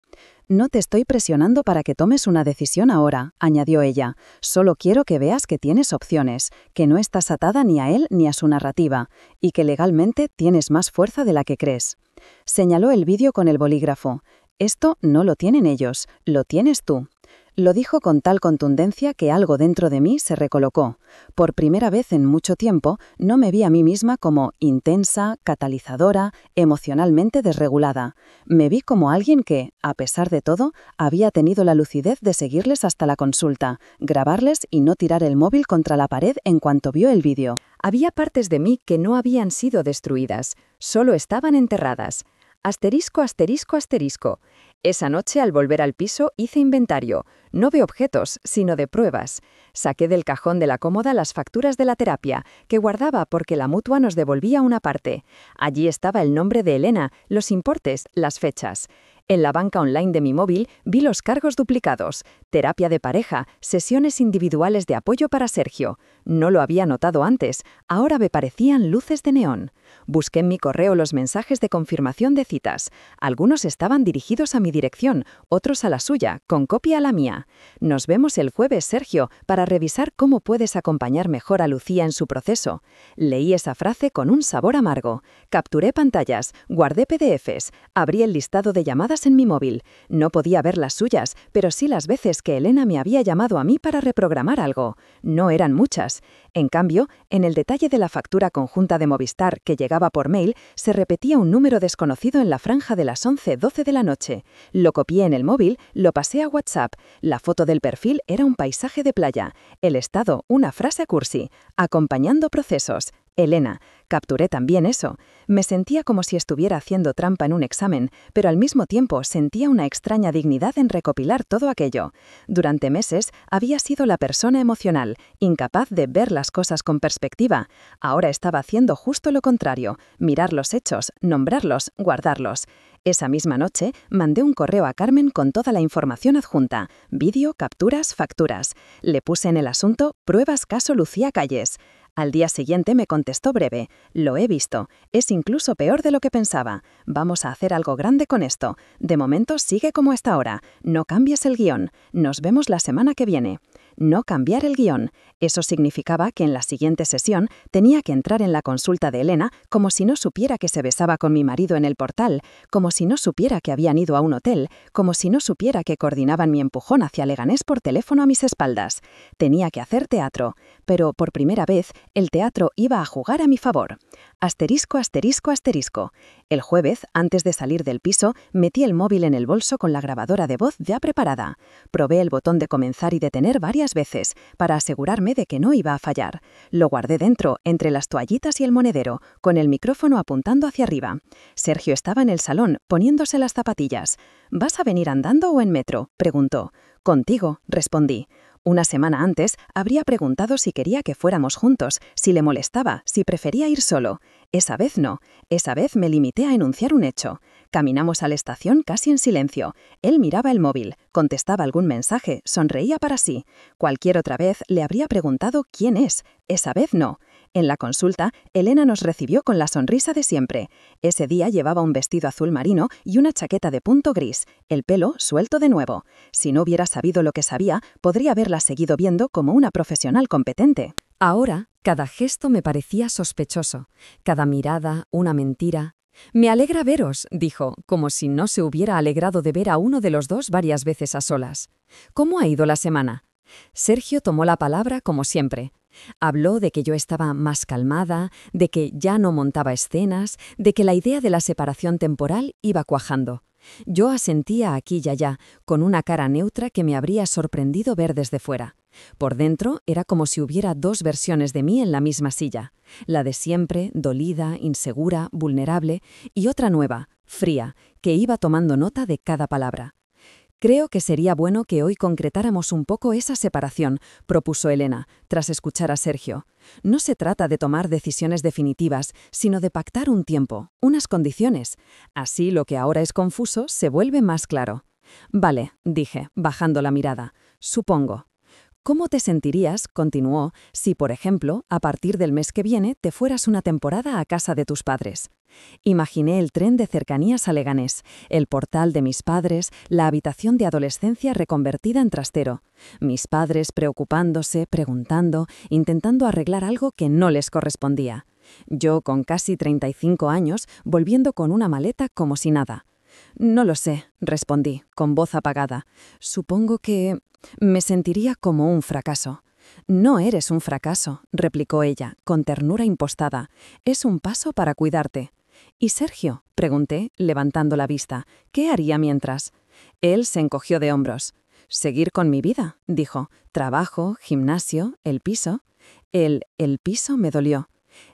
«No te estoy presionando para que tomes una decisión ahora», añadió ella. «Solo quiero que veas que tienes opciones, que no estás atada ni a él ni a su narrativa, y que legalmente tienes más fuerza de la que crees». Señaló el vídeo con el bolígrafo. «Esto no lo tienen ellos, lo tienes tú». Lo dijo con tal contundencia que algo dentro de mí se recolocó. Por primera vez en mucho tiempo, no me vi a mí misma como intensa, catalizadora, emocionalmente desregulada. Me vi como alguien que, a pesar de todo, había tenido la lucidez de seguirles hasta la consulta, grabarles y no tirar el móvil contra la pared en cuanto vio el vídeo. Había partes de mí que no habían sido destruidas, solo estaban enterradas. Asterisco, asterisco, asterisco. Esa noche, al volver al piso, hice inventario, no de objetos, sino de pruebas. Saqué del cajón de la cómoda las facturas de la terapia, que guardaba porque la mutua nos devolvía una parte. Allí estaba el nombre de Elena, los importes, las fechas. En la banca online de mi móvil vi los cargos duplicados, terapia de pareja, sesiones individuales de apoyo para Sergio. No lo había notado antes, ahora me parecían luces de neón. Busqué en mi correo los mensajes de confirmación de citas. Algunos estaban dirigidos a mi dirección, otros a la suya, con copia a la mía. Nos vemos el jueves, Sergio, para revisar cómo puedes acompañar mejor a Lucía en su proceso. Leí esa frase con un sabor amargo. Capturé pantallas, guardé PDFs, abrí el listado de llamadas en mi móvil. No podía ver las suyas, pero sí las veces que Elena me había llamado a mí para reprogramar algo. No eran muchas. En cambio, en el detalle de la factura conjunta de Movistar que llegaba por mail, se repetía un número desconocido en la franja de las 11:12 de la noche. Lo copié en el móvil, lo pasé a WhatsApp. La foto del perfil era un paisaje de playa. El estado, una frase cursi. Acompañando procesos. Elena. Capturé también eso. Me sentía como si estuviera haciendo trampa en un examen, pero al mismo tiempo sentía una extraña dignidad en recopilar todo aquello. Durante meses había sido la persona emocional, incapaz de ver las cosas con perspectiva. Ahora estaba haciendo justo lo contrario, mirar los hechos, nombrarlos, guardarlos. Esa misma noche mandé un correo a Carmen con toda la información adjunta, vídeo, capturas, facturas. Le puse en el asunto pruebas caso Lucía Calles. Al día siguiente me contestó breve. Lo he visto. Es incluso peor de lo que pensaba. Vamos a hacer algo grande con esto. De momento sigue como está ahora. No cambies el guión. Nos vemos la semana que viene. No cambiar el guión. Eso significaba que en la siguiente sesión tenía que entrar en la consulta de Elena como si no supiera que se besaba con mi marido en el portal, como si no supiera que habían ido a un hotel, como si no supiera que coordinaban mi empujón hacia Leganés por teléfono a mis espaldas. Tenía que hacer teatro, pero por primera vez el teatro iba a jugar a mi favor. Asterisco, asterisco, asterisco. El jueves, antes de salir del piso, metí el móvil en el bolso con la grabadora de voz ya preparada. Probé el botón de comenzar y detener varias veces para asegurarme de que no iba a fallar. Lo guardé dentro, entre las toallitas y el monedero, con el micrófono apuntando hacia arriba. Sergio estaba en el salón, poniéndose las zapatillas. «¿Vas a venir andando o en metro?», preguntó. «Contigo», respondí. Una semana antes, habría preguntado si quería que fuéramos juntos, si le molestaba, si prefería ir solo. Esa vez no. Esa vez me limité a enunciar un hecho. Caminamos a la estación casi en silencio. Él miraba el móvil, contestaba algún mensaje, sonreía para sí. Cualquier otra vez le habría preguntado quién es. Esa vez no. En la consulta, Elena nos recibió con la sonrisa de siempre. Ese día llevaba un vestido azul marino y una chaqueta de punto gris, el pelo suelto de nuevo. Si no hubiera sabido lo que sabía, podría haberla seguido viendo como una profesional competente. Ahora, cada gesto me parecía sospechoso, cada mirada una mentira. «Me alegra veros», dijo, como si no se hubiera alegrado de ver a uno de los dos varias veces a solas. «¿Cómo ha ido la semana?». Sergio tomó la palabra como siempre. Habló de que yo estaba más calmada, de que ya no montaba escenas, de que la idea de la separación temporal iba cuajando. Yo asentía aquí y allá, con una cara neutra que me habría sorprendido ver desde fuera. Por dentro era como si hubiera dos versiones de mí en la misma silla. La de siempre, dolida, insegura, vulnerable, y otra nueva, fría, que iba tomando nota de cada palabra. «Creo que sería bueno que hoy concretáramos un poco esa separación», propuso Elena, tras escuchar a Sergio. «No se trata de tomar decisiones definitivas, sino de pactar un tiempo, unas condiciones. Así lo que ahora es confuso se vuelve más claro». «Vale», dije, bajando la mirada. «Supongo». ¿Cómo te sentirías, continuó, si, por ejemplo, a partir del mes que viene te fueras una temporada a casa de tus padres? Imaginé el tren de cercanías a Leganés, el portal de mis padres, la habitación de adolescencia reconvertida en trastero. Mis padres preocupándose, preguntando, intentando arreglar algo que no les correspondía. Yo, con casi 35 años, volviendo con una maleta como si nada. «No lo sé», respondí, con voz apagada. «Supongo que me sentiría como un fracaso». «No eres un fracaso», replicó ella, con ternura impostada. «Es un paso para cuidarte». «¿Y Sergio?», pregunté, levantando la vista. «¿Qué haría mientras?». Él se encogió de hombros. «Seguir con mi vida», dijo. «Trabajo, gimnasio, el piso». El piso me dolió.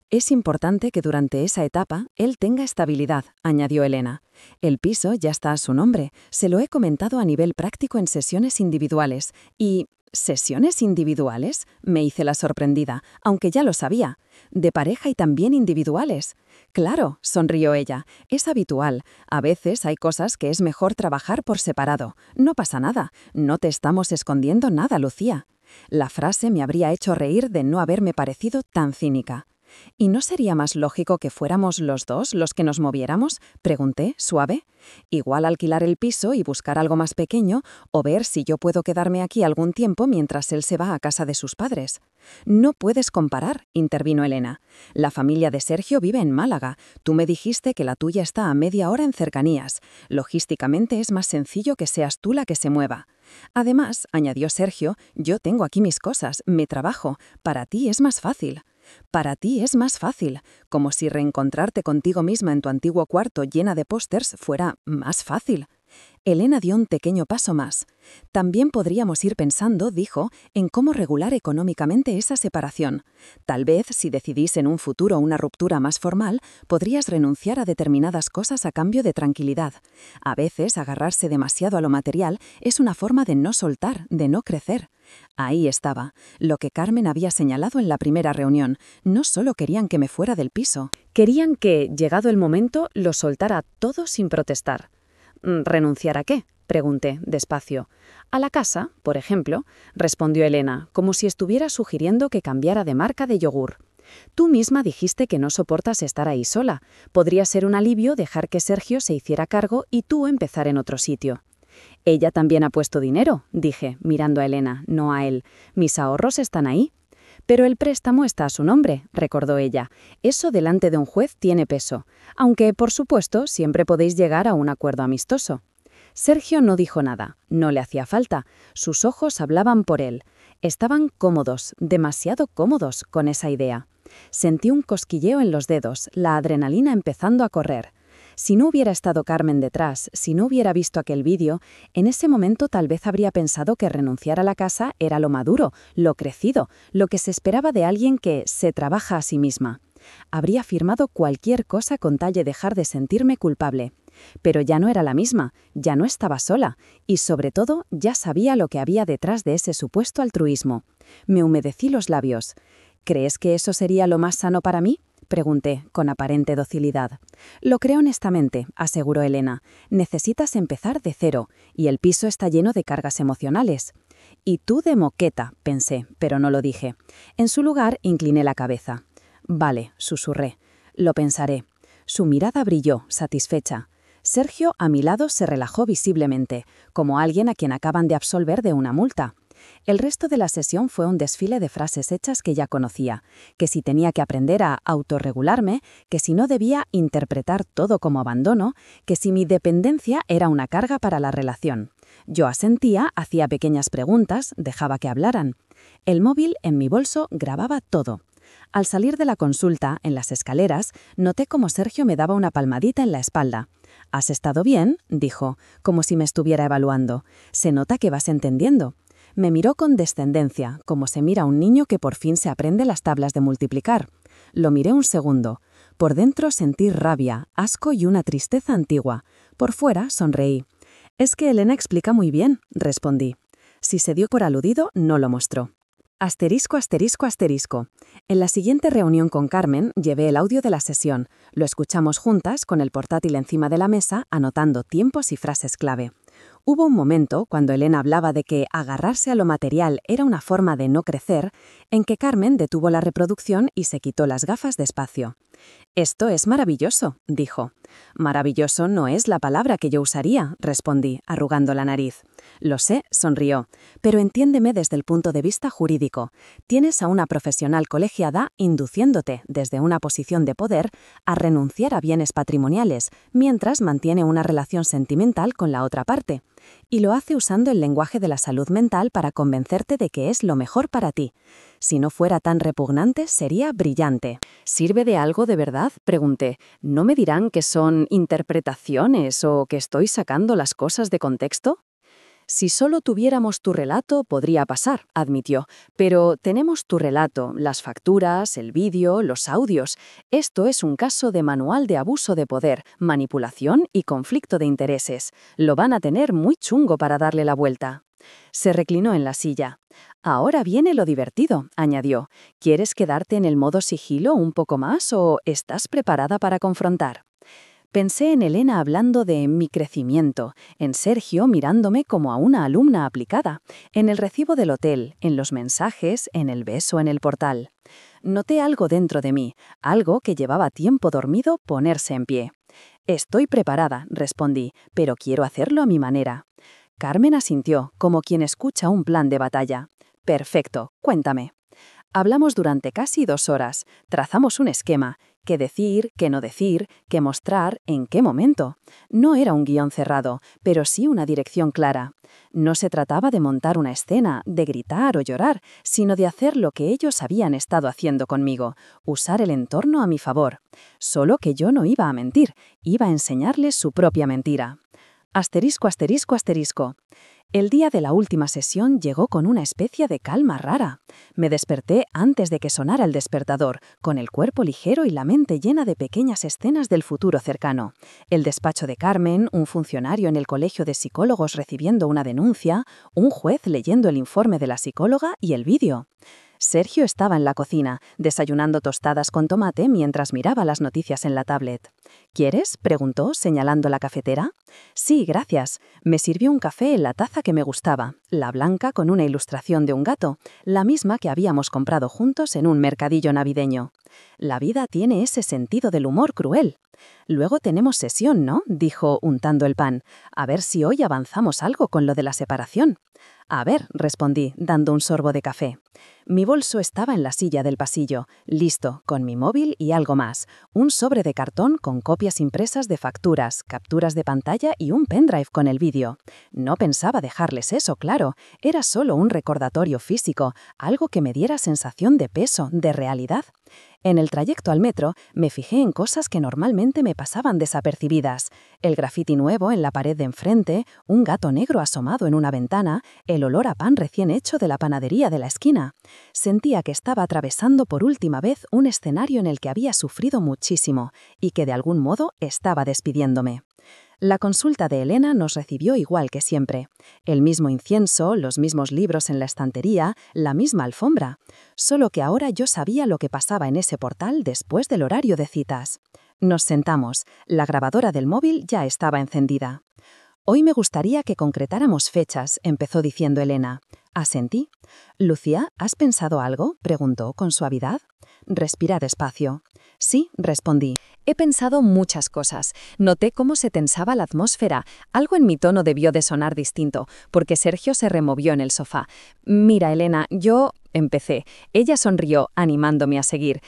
«Es importante que durante esa etapa él tenga estabilidad», añadió Elena. «El piso ya está a su nombre. Se lo he comentado a nivel práctico en sesiones individuales. Y... ¿sesiones individuales?», me hice la sorprendida, aunque ya lo sabía. «De pareja y también individuales». «Claro», sonrió ella. «Es habitual. A veces hay cosas que es mejor trabajar por separado. No pasa nada. No te estamos escondiendo nada, Lucía». La frase me habría hecho reír de no haberme parecido tan cínica. «¿Y no sería más lógico que fuéramos los dos los que nos moviéramos?», pregunté, suave. «Igual alquilar el piso y buscar algo más pequeño, o ver si yo puedo quedarme aquí algún tiempo mientras él se va a casa de sus padres». «No puedes comparar», intervino Elena. «La familia de Sergio vive en Málaga. Tú me dijiste que la tuya está a media hora en cercanías. Logísticamente es más sencillo que seas tú la que se mueva». «Además», añadió Sergio, «yo tengo aquí mis cosas, me trabajo. Para ti es más fácil». «Para ti es más fácil», como si reencontrarte contigo misma en tu antiguo cuarto llena de pósters fuera más fácil. Elena dio un pequeño paso más. «También podríamos ir pensando», dijo, «en cómo regular económicamente esa separación. Tal vez, si decidís en un futuro una ruptura más formal, podrías renunciar a determinadas cosas a cambio de tranquilidad. A veces, agarrarse demasiado a lo material es una forma de no soltar, de no crecer». Ahí estaba, lo que Carmen había señalado en la primera reunión. No solo querían que me fuera del piso. Querían que, llegado el momento, lo soltara todo sin protestar. «¿Renunciar a qué?», pregunté, despacio. «A la casa, por ejemplo», respondió Elena, como si estuviera sugiriendo que cambiara de marca de yogur. «Tú misma dijiste que no soportas estar ahí sola. Podría ser un alivio dejar que Sergio se hiciera cargo y tú empezar en otro sitio». «Ella también ha puesto dinero», dije, mirando a Elena, no a él. «Mis ahorros están ahí». «Pero el préstamo está a su nombre», recordó ella. «Eso delante de un juez tiene peso. Aunque, por supuesto, siempre podéis llegar a un acuerdo amistoso». Sergio no dijo nada. No le hacía falta. Sus ojos hablaban por él. Estaban cómodos, demasiado cómodos, con esa idea. Sentí un cosquilleo en los dedos, la adrenalina empezando a correr. Si no hubiera estado Carmen detrás, si no hubiera visto aquel vídeo, en ese momento tal vez habría pensado que renunciar a la casa era lo maduro, lo crecido, lo que se esperaba de alguien que se trabaja a sí misma. Habría firmado cualquier cosa con tal de dejar de sentirme culpable. Pero ya no era la misma, ya no estaba sola, y sobre todo ya sabía lo que había detrás de ese supuesto altruismo. Me humedecí los labios. «¿Crees que eso sería lo más sano para mí?», pregunté, con aparente docilidad. «Lo creo honestamente», aseguró Elena. «Necesitas empezar de cero, y el piso está lleno de cargas emocionales». «Y tú de moqueta», pensé, pero no lo dije. En su lugar, incliné la cabeza. «Vale», susurré. «Lo pensaré». Su mirada brilló, satisfecha. Sergio, a mi lado, se relajó visiblemente, como alguien a quien acaban de absolver de una multa. El resto de la sesión fue un desfile de frases hechas que ya conocía, que si tenía que aprender a autorregularme, que si no debía interpretar todo como abandono, que si mi dependencia era una carga para la relación. Yo asentía, hacía pequeñas preguntas, dejaba que hablaran. El móvil en mi bolso grababa todo. Al salir de la consulta, en las escaleras, noté cómo Sergio me daba una palmadita en la espalda. «¿Has estado bien?», dijo, como si me estuviera evaluando. «Se nota que vas entendiendo». Me miró con descendencia, como se mira a un niño que por fin se aprende las tablas de multiplicar. Lo miré un segundo. Por dentro sentí rabia, asco y una tristeza antigua. Por fuera sonreí. «Es que Elena explica muy bien», respondí. Si se dio por aludido, no lo mostró. Asterisco, asterisco, asterisco. En la siguiente reunión con Carmen, llevé el audio de la sesión. Lo escuchamos juntas, con el portátil encima de la mesa, anotando tiempos y frases clave. Hubo un momento, cuando Elena hablaba de que agarrarse a lo material era una forma de no crecer, en que Carmen detuvo la reproducción y se quitó las gafas despacio. «Esto es maravilloso», dijo. «Maravilloso no es la palabra que yo usaría», respondí, arrugando la nariz. «Lo sé», sonrió, «pero entiéndeme desde el punto de vista jurídico. Tienes a una profesional colegiada induciéndote, desde una posición de poder, a renunciar a bienes patrimoniales, mientras mantiene una relación sentimental con la otra parte. Y lo hace usando el lenguaje de la salud mental para convencerte de que es lo mejor para ti. Si no fuera tan repugnante, sería brillante». «¿Sirve de algo de verdad?», pregunté. «¿No me dirán que son interpretaciones o que estoy sacando las cosas de contexto?» «Si solo tuviéramos tu relato, podría pasar», admitió. «Pero tenemos tu relato, las facturas, el vídeo, los audios. Esto es un caso de manual de abuso de poder, manipulación y conflicto de intereses. Lo van a tener muy chungo para darle la vuelta». Se reclinó en la silla. «Ahora viene lo divertido», añadió. «¿Quieres quedarte en el modo sigilo un poco más o estás preparada para confrontar?» Pensé en Elena hablando de mi crecimiento, en Sergio mirándome como a una alumna aplicada, en el recibo del hotel, en los mensajes, en el beso en el portal. Noté algo dentro de mí, algo que llevaba tiempo dormido ponerse en pie. «Estoy preparada», respondí, «pero quiero hacerlo a mi manera». Carmen asintió, como quien escucha un plan de batalla. «Perfecto, cuéntame». Hablamos durante casi 2 horas, trazamos un esquema, qué decir, qué no decir, qué mostrar, en qué momento. No era un guión cerrado, pero sí una dirección clara. No se trataba de montar una escena, de gritar o llorar, sino de hacer lo que ellos habían estado haciendo conmigo, usar el entorno a mi favor. Solo que yo no iba a mentir, iba a enseñarles su propia mentira. Asterisco, asterisco, asterisco. El día de la última sesión llegó con una especie de calma rara. Me desperté antes de que sonara el despertador, con el cuerpo ligero y la mente llena de pequeñas escenas del futuro cercano. El despacho de Carmen, un funcionario en el colegio de psicólogos recibiendo una denuncia, un juez leyendo el informe de la psicóloga y el vídeo. Sergio estaba en la cocina, desayunando tostadas con tomate mientras miraba las noticias en la tablet. «¿Quieres?», preguntó, señalando la cafetera. «Sí, gracias». Me sirvió un café en la taza que me gustaba, la blanca con una ilustración de un gato, la misma que habíamos comprado juntos en un mercadillo navideño. La vida tiene ese sentido del humor cruel. «Luego tenemos sesión, ¿no?», dijo, untando el pan. «A ver si hoy avanzamos algo con lo de la separación». «A ver», respondí, dando un sorbo de café. Mi bolso estaba en la silla del pasillo, listo, con mi móvil y algo más. Un sobre de cartón con copias impresas de facturas, capturas de pantalla y un pendrive con el vídeo. No pensaba dejarles eso, claro. Era solo un recordatorio físico, algo que me diera sensación de peso, de realidad. En el trayecto al metro me fijé en cosas que normalmente me pasaban desapercibidas. El grafiti nuevo en la pared de enfrente, un gato negro asomado en una ventana, el olor a pan recién hecho de la panadería de la esquina. Sentía que estaba atravesando por última vez un escenario en el que había sufrido muchísimo y que de algún modo estaba despidiéndome. La consulta de Elena nos recibió igual que siempre. El mismo incienso, los mismos libros en la estantería, la misma alfombra. Solo que ahora yo sabía lo que pasaba en ese portal después del horario de citas. Nos sentamos. La grabadora del móvil ya estaba encendida. «Hoy me gustaría que concretáramos fechas», empezó diciendo Elena. Asentí. «Lucía, ¿has pensado algo?», preguntó con suavidad. Respira despacio. «Sí», respondí. «He pensado muchas cosas. Noté cómo se tensaba la atmósfera. Algo en mi tono debió de sonar distinto, porque Sergio se removió en el sofá. «Mira, Elena, yo...», empecé. Ella sonrió, animándome a seguir.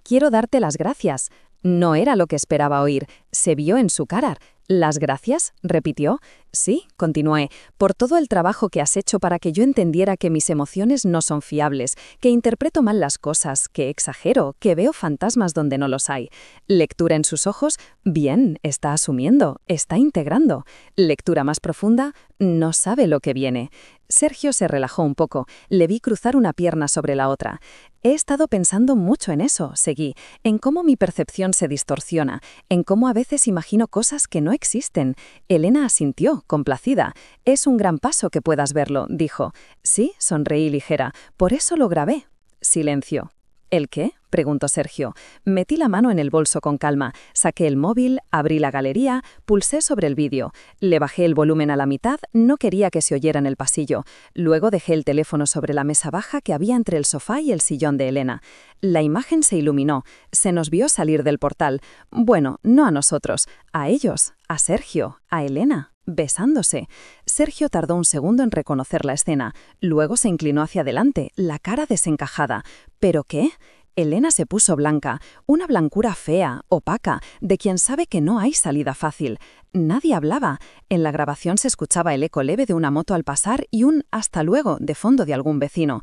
«Quiero darte las gracias». No era lo que esperaba oír. Se vio en su cara. «¿Las gracias?», repitió. «Sí», continué, «por todo el trabajo que has hecho para que yo entendiera que mis emociones no son fiables, que interpreto mal las cosas, que exagero, que veo fantasmas donde no los hay». Lectura en sus ojos. Bien, está asumiendo, está integrando. Lectura más profunda. No sabe lo que viene. Sergio se relajó un poco. Le vi cruzar una pierna sobre la otra. «He estado pensando mucho en eso», seguí, «en cómo mi percepción se distorsiona, en cómo a veces imagino cosas que no existen». Elena asintió, complacida. «Es un gran paso que puedas verlo», dijo. «Sí», sonreí ligera, «por eso lo grabé». Silencio. «¿El qué?», preguntó Sergio. Metí la mano en el bolso con calma, saqué el móvil, abrí la galería, pulsé sobre el vídeo. Le bajé el volumen a la mitad, no quería que se oyera en el pasillo. Luego dejé el teléfono sobre la mesa baja que había entre el sofá y el sillón de Elena. La imagen se iluminó, se nos vio salir del portal. Bueno, no a nosotros, a ellos, a Sergio, a Elena. Besándose. Sergio tardó un segundo en reconocer la escena. Luego se inclinó hacia adelante, la cara desencajada. ¿Pero qué? Elena se puso blanca, una blancura fea, opaca, de quien sabe que no hay salida fácil. Nadie hablaba. En la grabación se escuchaba el eco leve de una moto al pasar y un «hasta luego» de fondo de algún vecino.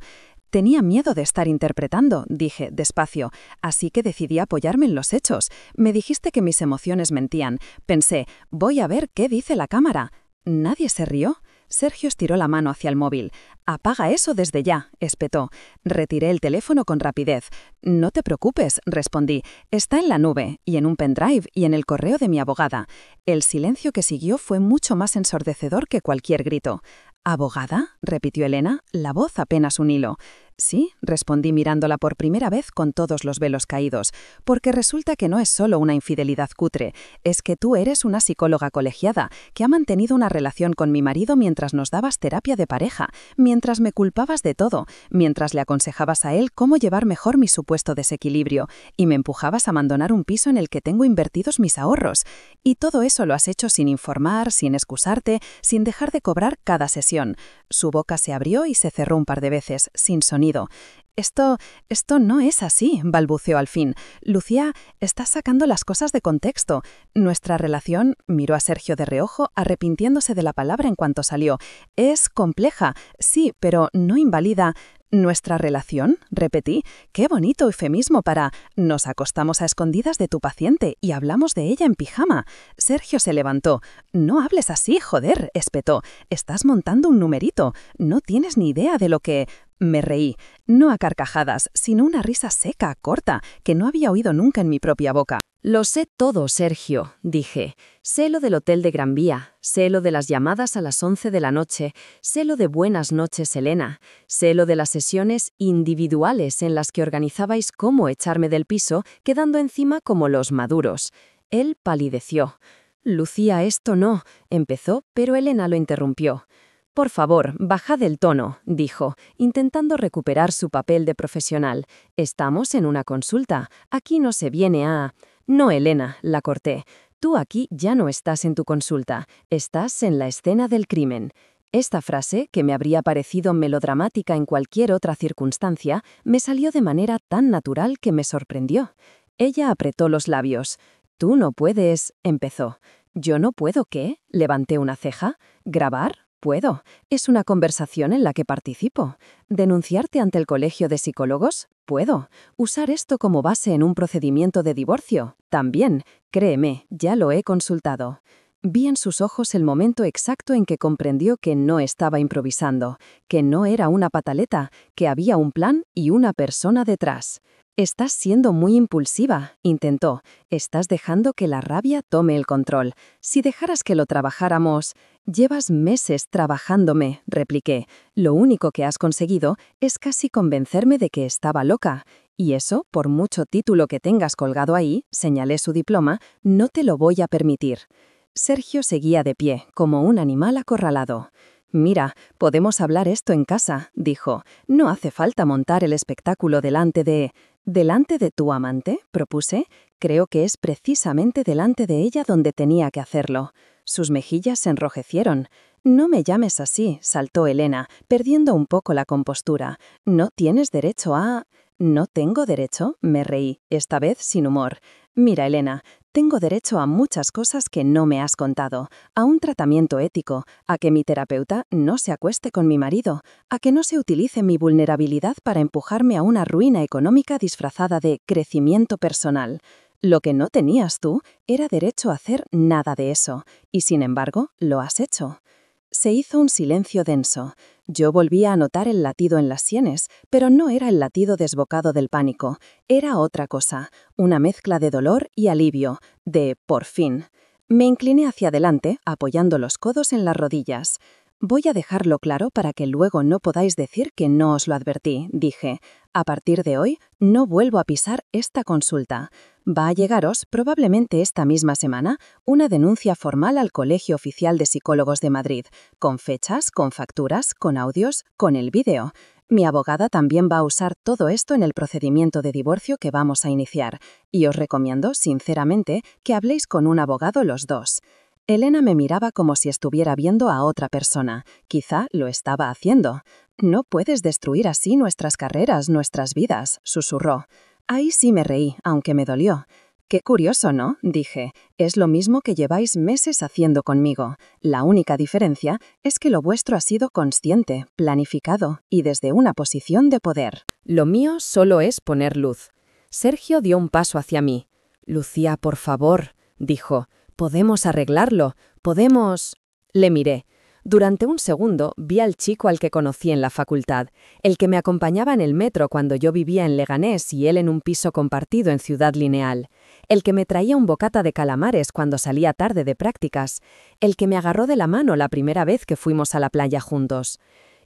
Tenía miedo de estar interpretando, dije, despacio, así que decidí apoyarme en los hechos. Me dijiste que mis emociones mentían. Pensé, voy a ver qué dice la cámara. ¿Nadie se rió? Sergio estiró la mano hacia el móvil. «Apaga eso desde ya», espetó. Retiré el teléfono con rapidez. «No te preocupes», respondí. «Está en la nube, y en un pendrive, y en el correo de mi abogada». El silencio que siguió fue mucho más ensordecedor que cualquier grito. «¿Abogada?», repitió Elena, la voz apenas un hilo. «Sí», respondí mirándola por primera vez con todos los velos caídos, «porque resulta que no es solo una infidelidad cutre, es que tú eres una psicóloga colegiada que ha mantenido una relación con mi marido mientras nos dabas terapia de pareja, mientras me culpabas de todo, mientras le aconsejabas a él cómo llevar mejor mi supuesto desequilibrio y me empujabas a abandonar un piso en el que tengo invertidos mis ahorros. Y todo eso lo has hecho sin informar, sin excusarte, sin dejar de cobrar cada sesión». Su boca se abrió y se cerró un par de veces, sin sonido. Esto no es así», balbuceó al fin. «Lucía, estás sacando las cosas de contexto. Nuestra relación», miró a Sergio de reojo, arrepintiéndose de la palabra en cuanto salió, «es compleja, sí, pero no invalida». «¿Nuestra relación?», repetí. «Qué bonito eufemismo para «nos acostamos a escondidas de tu paciente y hablamos de ella en pijama». Sergio se levantó. «No hables así, joder», espetó. «Estás montando un numerito. No tienes ni idea de lo que...». Me reí, no a carcajadas, sino una risa seca, corta, que no había oído nunca en mi propia boca. «Lo sé todo, Sergio», dije. «Sé lo del hotel de Gran Vía, sé lo de las llamadas a las 11 de la noche, sé lo de Buenas noches, Elena, sé lo de las sesiones individuales en las que organizabais cómo echarme del piso, quedando encima como los maduros». Él palideció. «Lucía, esto no», empezó, pero Elena lo interrumpió. «Por favor, bajad el tono», dijo, intentando recuperar su papel de profesional. «Estamos en una consulta. Aquí no se viene a...». «No, Elena», la corté. «Tú aquí ya no estás en tu consulta. Estás en la escena del crimen». Esta frase, que me habría parecido melodramática en cualquier otra circunstancia, me salió de manera tan natural que me sorprendió. Ella apretó los labios. «Tú no puedes», empezó. «¿Yo no puedo qué?», levanté una ceja. «¿Grabar? Puedo. Es una conversación en la que participo. ¿Denunciarte ante el colegio de psicólogos? Puedo. ¿Usar esto como base en un procedimiento de divorcio? También. Créeme, ya lo he consultado». Vi en sus ojos el momento exacto en que comprendió que no estaba improvisando, que no era una pataleta, que había un plan y una persona detrás. «Estás siendo muy impulsiva», intentó. «Estás dejando que la rabia tome el control. Si dejaras que lo trabajáramos...». «Llevas meses trabajándome», repliqué. «Lo único que has conseguido es casi convencerme de que estaba loca. Y eso, por mucho título que tengas colgado ahí», señalé su diploma, «no te lo voy a permitir». Sergio seguía de pie, como un animal acorralado. «Mira, podemos hablar esto en casa», dijo. «No hace falta montar el espectáculo delante de...». «¿Delante de tu amante?», propuse. «Creo que es precisamente delante de ella donde tenía que hacerlo». Sus mejillas se enrojecieron. «No me llames así», saltó Elena, perdiendo un poco la compostura. «No tienes derecho a...». «¿No tengo derecho?», me reí, esta vez sin humor. «Mira, Elena, tengo derecho a muchas cosas que no me has contado, a un tratamiento ético, a que mi terapeuta no se acueste con mi marido, a que no se utilice mi vulnerabilidad para empujarme a una ruina económica disfrazada de crecimiento personal. Lo que no tenías tú era derecho a hacer nada de eso, y sin embargo, lo has hecho». Se hizo un silencio denso. Yo volvía a notar el latido en las sienes, pero no era el latido desbocado del pánico. Era otra cosa, una mezcla de dolor y alivio, de por fin. Me incliné hacia adelante, apoyando los codos en las rodillas. Voy a dejarlo claro para que luego no podáis decir que no os lo advertí, dije. A partir de hoy, no vuelvo a pisar esta consulta. Va a llegaros, probablemente esta misma semana, una denuncia formal al Colegio Oficial de Psicólogos de Madrid, con fechas, con facturas, con audios, con el vídeo. Mi abogada también va a usar todo esto en el procedimiento de divorcio que vamos a iniciar, y os recomiendo, sinceramente, que habléis con un abogado los dos. Elena me miraba como si estuviera viendo a otra persona. Quizá lo estaba haciendo. No puedes destruir así nuestras carreras, nuestras vidas, susurró. Ahí sí me reí, aunque me dolió. Qué curioso, ¿no? Dije. Es lo mismo que lleváis meses haciendo conmigo. La única diferencia es que lo vuestro ha sido consciente, planificado y desde una posición de poder. Lo mío solo es poner luz. Sergio dio un paso hacia mí. Lucía, por favor, dijo. Podemos arreglarlo, podemos... Le miré. Durante un segundo vi al chico al que conocí en la facultad, el que me acompañaba en el metro cuando yo vivía en Leganés y él en un piso compartido en Ciudad Lineal, el que me traía un bocata de calamares cuando salía tarde de prácticas, el que me agarró de la mano la primera vez que fuimos a la playa juntos.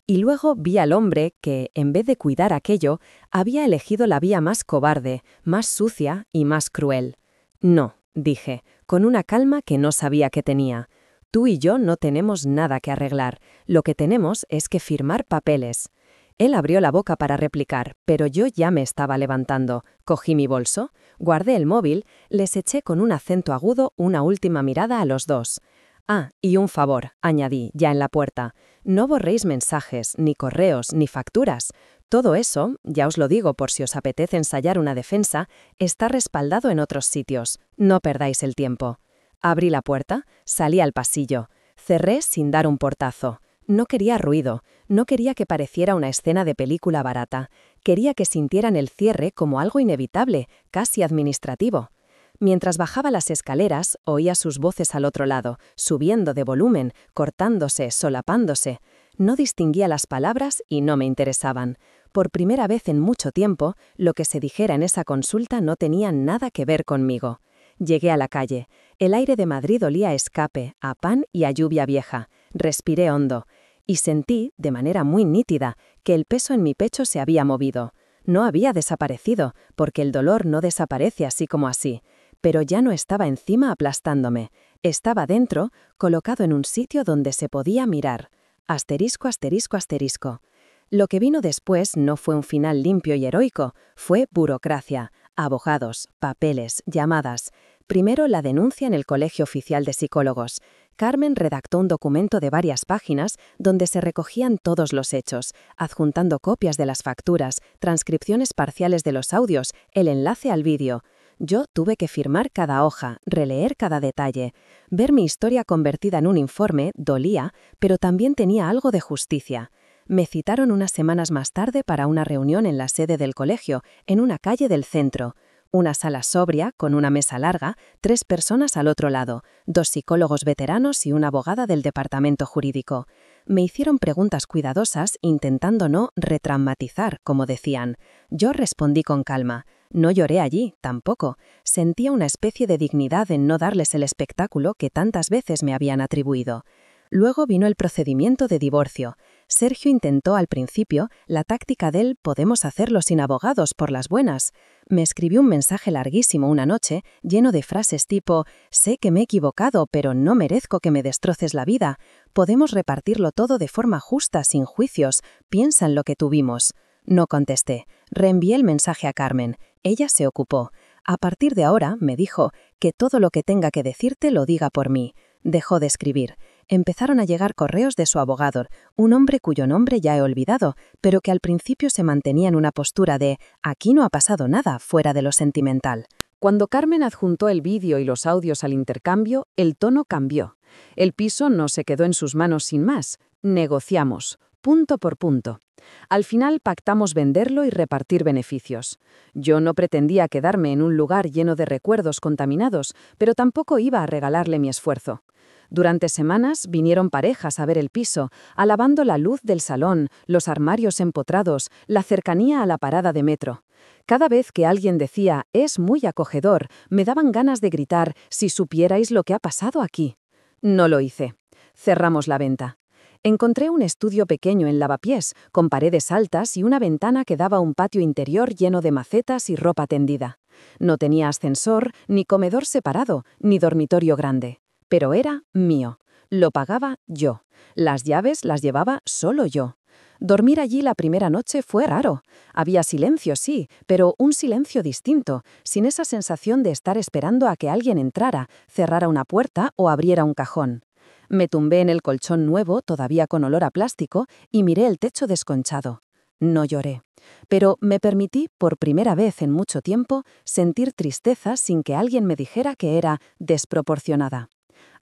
Y luego vi al hombre que, en vez de cuidar aquello, había elegido la vía más cobarde, más sucia y más cruel. No, dije, con una calma que no sabía que tenía. Tú y yo no tenemos nada que arreglar. Lo que tenemos es que firmar papeles. Él abrió la boca para replicar, pero yo ya me estaba levantando. Cogí mi bolso, guardé el móvil, les eché con un acento agudo una última mirada a los dos. Ah, y un favor, añadí, ya en la puerta. No borréis mensajes, ni correos, ni facturas. Todo eso, ya os lo digo por si os apetece ensayar una defensa, está respaldado en otros sitios. No perdáis el tiempo. Abrí la puerta, salí al pasillo. Cerré sin dar un portazo. No quería ruido, no quería que pareciera una escena de película barata. Quería que sintieran el cierre como algo inevitable, casi administrativo. Mientras bajaba las escaleras, oía sus voces al otro lado, subiendo de volumen, cortándose, solapándose. No distinguía las palabras y no me interesaban. Por primera vez en mucho tiempo, lo que se dijera en esa consulta no tenía nada que ver conmigo. Llegué a la calle. El aire de Madrid olía a escape, a pan y a lluvia vieja. Respiré hondo. Y sentí, de manera muy nítida, que el peso en mi pecho se había movido. No había desaparecido, porque el dolor no desaparece así como así. Pero ya no estaba encima aplastándome. Estaba dentro, colocado en un sitio donde se podía mirar. Asterisco, asterisco, asterisco. Lo que vino después no fue un final limpio y heroico, fue burocracia, abogados, papeles, llamadas. Primero la denuncia en el Colegio Oficial de Psicólogos. Carmen redactó un documento de varias páginas donde se recogían todos los hechos, adjuntando copias de las facturas, transcripciones parciales de los audios, el enlace al vídeo. Yo tuve que firmar cada hoja, releer cada detalle. Ver mi historia convertida en un informe dolía, pero también tenía algo de justicia. Me citaron unas semanas más tarde para una reunión en la sede del colegio, en una calle del centro. Una sala sobria, con una mesa larga, 3 personas al otro lado, 2 psicólogos veteranos y una abogada del departamento jurídico. Me hicieron preguntas cuidadosas, intentando no retraumatizar, como decían. Yo respondí con calma. No lloré allí, tampoco. Sentía una especie de dignidad en no darles el espectáculo que tantas veces me habían atribuido. Luego vino el procedimiento de divorcio. Sergio intentó al principio la táctica del «podemos hacerlo sin abogados por las buenas». Me escribió un mensaje larguísimo una noche, lleno de frases tipo «sé que me he equivocado, pero no merezco que me destroces la vida. Podemos repartirlo todo de forma justa, sin juicios. Piensa en lo que tuvimos». No contesté. Reenvié el mensaje a Carmen. Ella se ocupó. A partir de ahora, me dijo, que todo lo que tenga que decirte lo diga por mí. Dejó de escribir. Empezaron a llegar correos de su abogado, un hombre cuyo nombre ya he olvidado, pero que al principio se mantenía en una postura de «aquí no ha pasado nada fuera de lo sentimental». Cuando Carmen adjuntó el vídeo y los audios al intercambio, el tono cambió. El piso no se quedó en sus manos sin más. Negociamos, punto por punto. Al final pactamos venderlo y repartir beneficios. Yo no pretendía quedarme en un lugar lleno de recuerdos contaminados, pero tampoco iba a regalarle mi esfuerzo. Durante semanas vinieron parejas a ver el piso, alabando la luz del salón, los armarios empotrados, la cercanía a la parada de metro. Cada vez que alguien decía «es muy acogedor», me daban ganas de gritar «si supierais lo que ha pasado aquí». No lo hice. Cerramos la venta. Encontré un estudio pequeño en Lavapiés, con paredes altas y una ventana que daba a un patio interior lleno de macetas y ropa tendida. No tenía ascensor, ni comedor separado, ni dormitorio grande. Pero era mío. Lo pagaba yo. Las llaves las llevaba solo yo. Dormir allí la primera noche fue raro. Había silencio, sí, pero un silencio distinto, sin esa sensación de estar esperando a que alguien entrara, cerrara una puerta o abriera un cajón. Me tumbé en el colchón nuevo, todavía con olor a plástico, y miré el techo desconchado. No lloré. Pero me permití, por primera vez en mucho tiempo, sentir tristeza sin que alguien me dijera que era desproporcionada.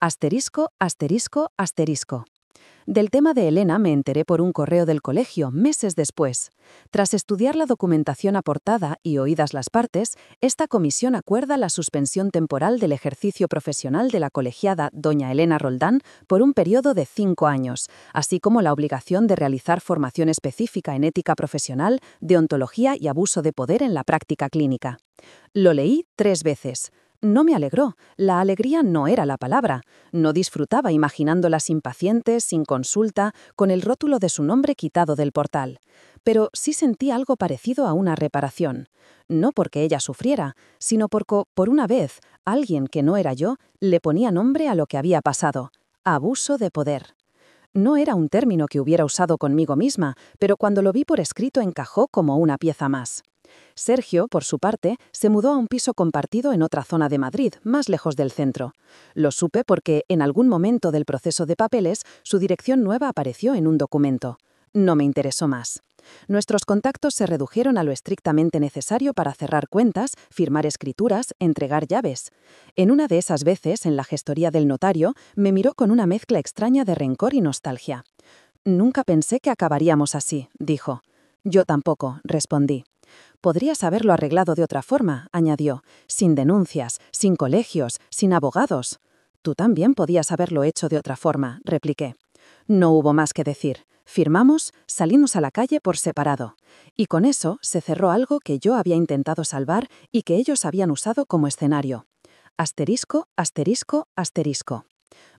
Asterisco, asterisco, asterisco. Del tema de Elena me enteré por un correo del colegio, meses después. Tras estudiar la documentación aportada y oídas las partes, esta comisión acuerda la suspensión temporal del ejercicio profesional de la colegiada doña Elena Roldán por un periodo de 5 años, así como la obligación de realizar formación específica en ética profesional, deontología y abuso de poder en la práctica clínica. Lo leí 3 veces. No me alegró, la alegría no era la palabra. No disfrutaba imaginándolas impacientes, sin consulta, con el rótulo de su nombre quitado del portal. Pero sí sentí algo parecido a una reparación. No porque ella sufriera, sino porque, por una vez, alguien que no era yo le ponía nombre a lo que había pasado. Abuso de poder. No era un término que hubiera usado conmigo misma, pero cuando lo vi por escrito encajó como una pieza más. Sergio, por su parte, se mudó a un piso compartido en otra zona de Madrid, más lejos del centro. Lo supe porque, en algún momento del proceso de papeles, su dirección nueva apareció en un documento. No me interesó más. Nuestros contactos se redujeron a lo estrictamente necesario para cerrar cuentas, firmar escrituras, entregar llaves. En una de esas veces, en la gestoría del notario, me miró con una mezcla extraña de rencor y nostalgia. «Nunca pensé que acabaríamos así», dijo. «Yo tampoco», respondí. «Podrías haberlo arreglado de otra forma», añadió, «sin denuncias, sin colegios, sin abogados». «Tú también podías haberlo hecho de otra forma», repliqué. No hubo más que decir. Firmamos, salimos a la calle por separado. Y con eso se cerró algo que yo había intentado salvar y que ellos habían usado como escenario. Asterisco, asterisco, asterisco.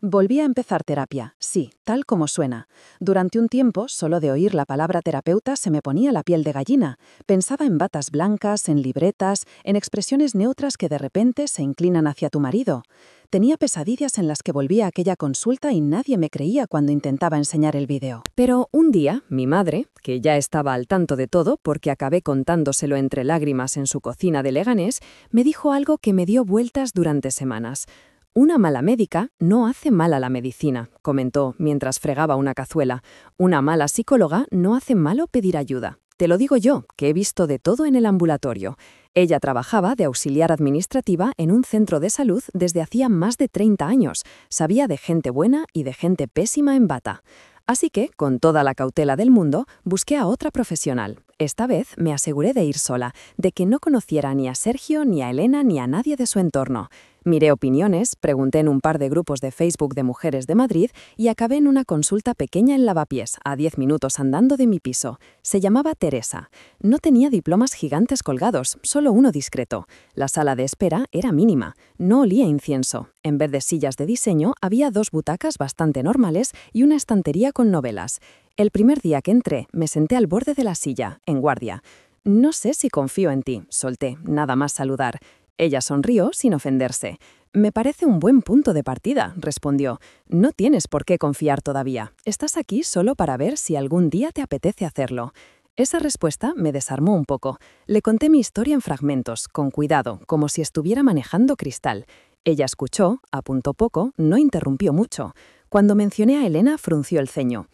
Volví a empezar terapia, sí, tal como suena. Durante un tiempo, solo de oír la palabra terapeuta se me ponía la piel de gallina. Pensaba en batas blancas, en libretas, en expresiones neutras que de repente se inclinan hacia tu marido. Tenía pesadillas en las que volvía a aquella consulta y nadie me creía cuando intentaba enseñar el vídeo. Pero un día, mi madre, que ya estaba al tanto de todo porque acabé contándoselo entre lágrimas en su cocina de Leganés, me dijo algo que me dio vueltas durante semanas. «Una mala médica no hace mal a la medicina», comentó mientras fregaba una cazuela. «Una mala psicóloga no hace malo pedir ayuda. Te lo digo yo, que he visto de todo en el ambulatorio». Ella trabajaba de auxiliar administrativa en un centro de salud desde hacía más de 30 años. Sabía de gente buena y de gente pésima en bata. Así que, con toda la cautela del mundo, busqué a otra profesional. Esta vez me aseguré de ir sola, de que no conociera ni a Sergio, ni a Elena, ni a nadie de su entorno. Miré opiniones, pregunté en un par de grupos de Facebook de mujeres de Madrid y acabé en una consulta pequeña en Lavapiés, a 10 minutos andando de mi piso. Se llamaba Teresa. No tenía diplomas gigantes colgados, solo uno discreto. La sala de espera era mínima. No olía a incienso. En vez de sillas de diseño, había 2 butacas bastante normales y una estantería con novelas. El primer día que entré, me senté al borde de la silla, en guardia. «No sé si confío en ti», solté, nada más saludar. Ella sonrió sin ofenderse. «Me parece un buen punto de partida», respondió. «No tienes por qué confiar todavía. Estás aquí solo para ver si algún día te apetece hacerlo». Esa respuesta me desarmó un poco. Le conté mi historia en fragmentos, con cuidado, como si estuviera manejando cristal. Ella escuchó, apuntó poco, no interrumpió mucho. Cuando mencioné a Elena, frunció el ceño.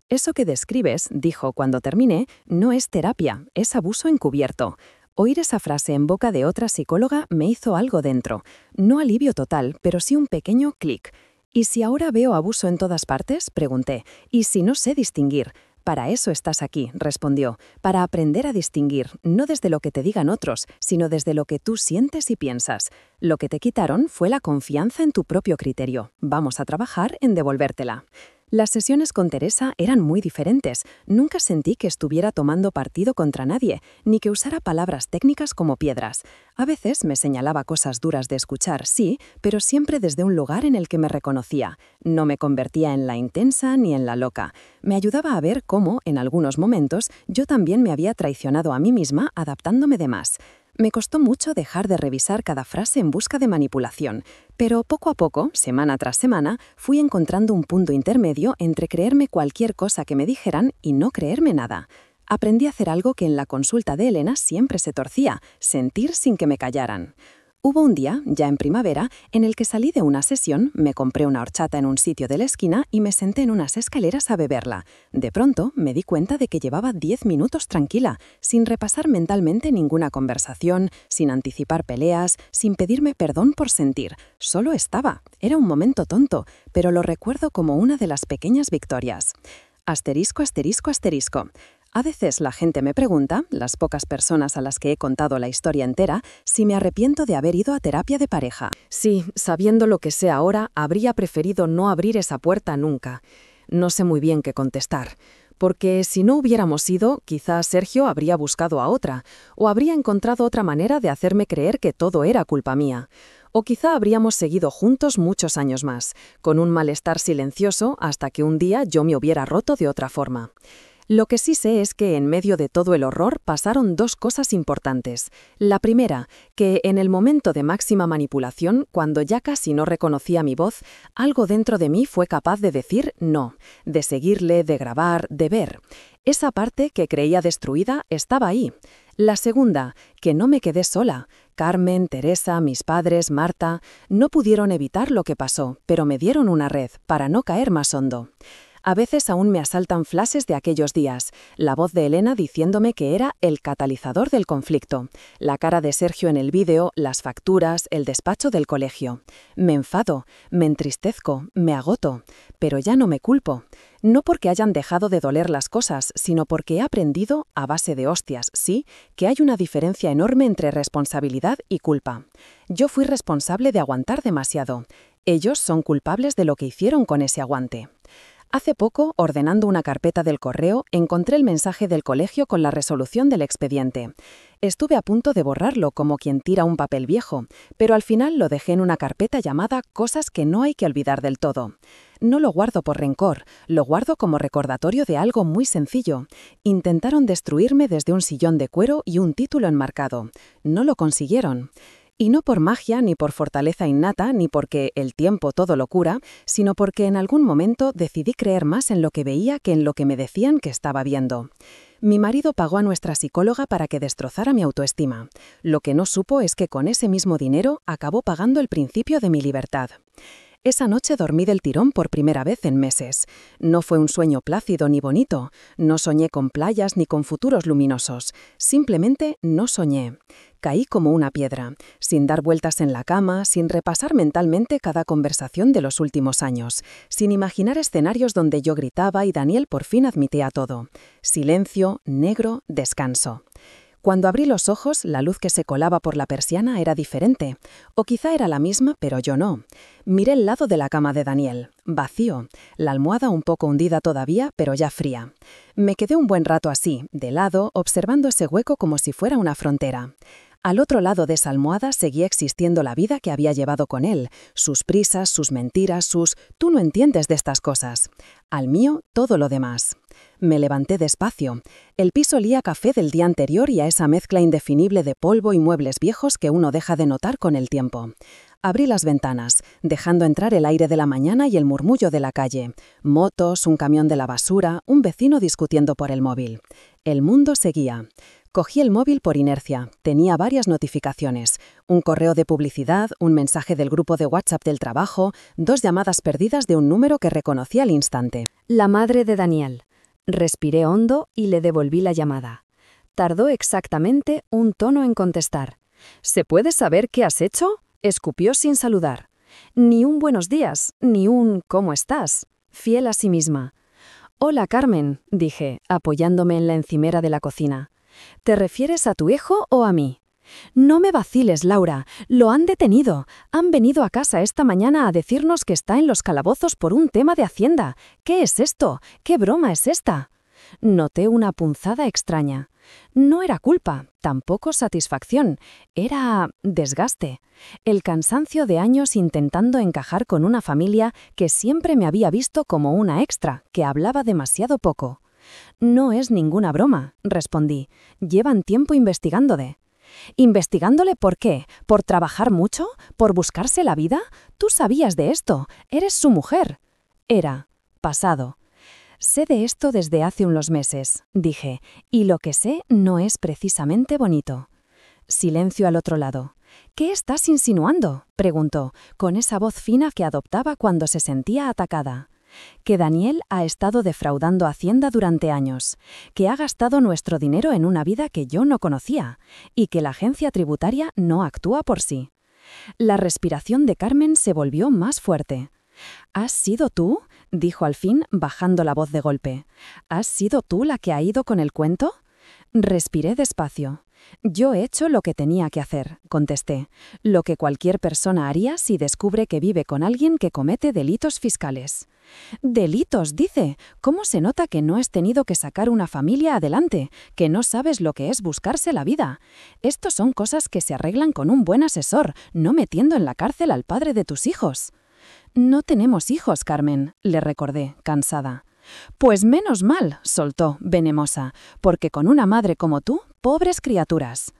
«Eso que describes», dijo cuando terminé, «no es terapia, es abuso encubierto». Oír esa frase en boca de otra psicóloga me hizo algo dentro. No alivio total, pero sí un pequeño clic. «¿Y si ahora veo abuso en todas partes?», pregunté. «¿Y si no sé distinguir?». «Para eso estás aquí», respondió. «Para aprender a distinguir, no desde lo que te digan otros, sino desde lo que tú sientes y piensas. Lo que te quitaron fue la confianza en tu propio criterio. Vamos a trabajar en devolvértela». Las sesiones con Teresa eran muy diferentes. Nunca sentí que estuviera tomando partido contra nadie, ni que usara palabras técnicas como piedras. A veces me señalaba cosas duras de escuchar, sí, pero siempre desde un lugar en el que me reconocía. No me convertía en la intensa ni en la loca. Me ayudaba a ver cómo, en algunos momentos, yo también me había traicionado a mí misma adaptándome de más. Me costó mucho dejar de revisar cada frase en busca de manipulación, pero poco a poco, semana tras semana, fui encontrando un punto intermedio entre creerme cualquier cosa que me dijeran y no creerme nada. Aprendí a hacer algo que en la consulta de Elena siempre se torcía, sentir sin que me callaran. Hubo un día, ya en primavera, en el que salí de una sesión, me compré una horchata en un sitio de la esquina y me senté en unas escaleras a beberla. De pronto, me di cuenta de que llevaba 10 minutos tranquila, sin repasar mentalmente ninguna conversación, sin anticipar peleas, sin pedirme perdón por sentir. Solo estaba. Era un momento tonto, pero lo recuerdo como una de las pequeñas victorias. Asterisco, asterisco, asterisco. A veces la gente me pregunta, las pocas personas a las que he contado la historia entera, si me arrepiento de haber ido a terapia de pareja. Sí, sabiendo lo que sé ahora, habría preferido no abrir esa puerta nunca. No sé muy bien qué contestar. Porque si no hubiéramos ido, quizás Sergio habría buscado a otra, o habría encontrado otra manera de hacerme creer que todo era culpa mía. O quizá habríamos seguido juntos muchos años más, con un malestar silencioso hasta que un día yo me hubiera roto de otra forma. Lo que sí sé es que en medio de todo el horror pasaron dos cosas importantes. La primera, que en el momento de máxima manipulación, cuando ya casi no reconocía mi voz, algo dentro de mí fue capaz de decir no, de seguirle, de grabar, de ver. Esa parte que creía destruida estaba ahí. La segunda, que no me quedé sola. Carmen, Teresa, mis padres, Marta, no pudieron evitar lo que pasó, pero me dieron una red para no caer más hondo. A veces aún me asaltan flashes de aquellos días, la voz de Elena diciéndome que era el catalizador del conflicto, la cara de Sergio en el vídeo, las facturas, el despacho del colegio. Me enfado, me entristezco, me agoto, pero ya no me culpo. No porque hayan dejado de doler las cosas, sino porque he aprendido, a base de hostias, sí, que hay una diferencia enorme entre responsabilidad y culpa. Yo fui responsable de aguantar demasiado. Ellos son culpables de lo que hicieron con ese aguante. Hace poco, ordenando una carpeta del correo, encontré el mensaje del colegio con la resolución del expediente. Estuve a punto de borrarlo como quien tira un papel viejo, pero al final lo dejé en una carpeta llamada Cosas que no hay que olvidar del todo. No lo guardo por rencor, lo guardo como recordatorio de algo muy sencillo. Intentaron destruirme desde un sillón de cuero y un título enmarcado. No lo consiguieron. Y no por magia, ni por fortaleza innata, ni porque el tiempo todo lo cura, sino porque en algún momento decidí creer más en lo que veía que en lo que me decían que estaba viendo. Mi marido pagó a nuestra psicóloga para que destrozara mi autoestima. Lo que no supo es que con ese mismo dinero acabó pagando el principio de mi libertad. Esa noche dormí del tirón por primera vez en meses. No fue un sueño plácido ni bonito. No soñé con playas ni con futuros luminosos. Simplemente no soñé. Caí como una piedra, sin dar vueltas en la cama, sin repasar mentalmente cada conversación de los últimos años, sin imaginar escenarios donde yo gritaba y Daniel por fin admitía todo. Silencio, negro, descanso. Cuando abrí los ojos, la luz que se colaba por la persiana era diferente. O quizá era la misma, pero yo no. Miré el lado de la cama de Daniel, vacío, la almohada un poco hundida todavía, pero ya fría. Me quedé un buen rato así, de lado, observando ese hueco como si fuera una frontera. Al otro lado de esa almohada seguía existiendo la vida que había llevado con él, sus prisas, sus mentiras, sus «tú no entiendes de estas cosas». Al mío, todo lo demás. Me levanté despacio. El piso olía a café del día anterior y a esa mezcla indefinible de polvo y muebles viejos que uno deja de notar con el tiempo. Abrí las ventanas, dejando entrar el aire de la mañana y el murmullo de la calle. Motos, un camión de la basura, un vecino discutiendo por el móvil. El mundo seguía. Cogí el móvil por inercia. Tenía varias notificaciones. Un correo de publicidad, un mensaje del grupo de WhatsApp del trabajo, 2 llamadas perdidas de un número que reconocí al instante. La madre de Daniel. Respiré hondo y le devolví la llamada. Tardó exactamente un tono en contestar. «¿Se puede saber qué has hecho?», escupió sin saludar. Ni un buenos días, ni un «¿cómo estás?», fiel a sí misma. «Hola, Carmen», dije, apoyándome en la encimera de la cocina. «¿Te refieres a tu hijo o a mí?». No me vaciles, Laura. Lo han detenido. Han venido a casa esta mañana a decirnos que está en los calabozos por un tema de Hacienda. ¿Qué es esto? ¿Qué broma es esta? Noté una punzada extraña. No era culpa, tampoco satisfacción. Era desgaste. El cansancio de años intentando encajar con una familia que siempre me había visto como una extra, que hablaba demasiado poco. No es ninguna broma, respondí. Llevan tiempo investigándole. ¿Investigándole por qué? ¿Por trabajar mucho? ¿Por buscarse la vida? Tú sabías de esto. Eres su mujer. Era pasado. Sé de esto desde hace unos meses, dije, y lo que sé no es precisamente bonito. Silencio al otro lado. ¿Qué estás insinuando?, preguntó, con esa voz fina que adoptaba cuando se sentía atacada. Que Daniel ha estado defraudando a Hacienda durante años, que ha gastado nuestro dinero en una vida que yo no conocía, y que la agencia tributaria no actúa por sí. La respiración de Carmen se volvió más fuerte. ¿Has sido tú?, dijo al fin, bajando la voz de golpe. ¿Has sido tú la que ha ido con el cuento? Respiré despacio. Yo he hecho lo que tenía que hacer, contesté. Lo que cualquier persona haría si descubre que vive con alguien que comete delitos fiscales. «Delitos», dice. ¿Cómo se nota que no has tenido que sacar una familia adelante? Que no sabes lo que es buscarse la vida. Estos son cosas que se arreglan con un buen asesor, no metiendo en la cárcel al padre de tus hijos. «No tenemos hijos, Carmen», le recordé, cansada. «Pues menos mal», soltó, venemosa, «porque con una madre como tú, pobres criaturas».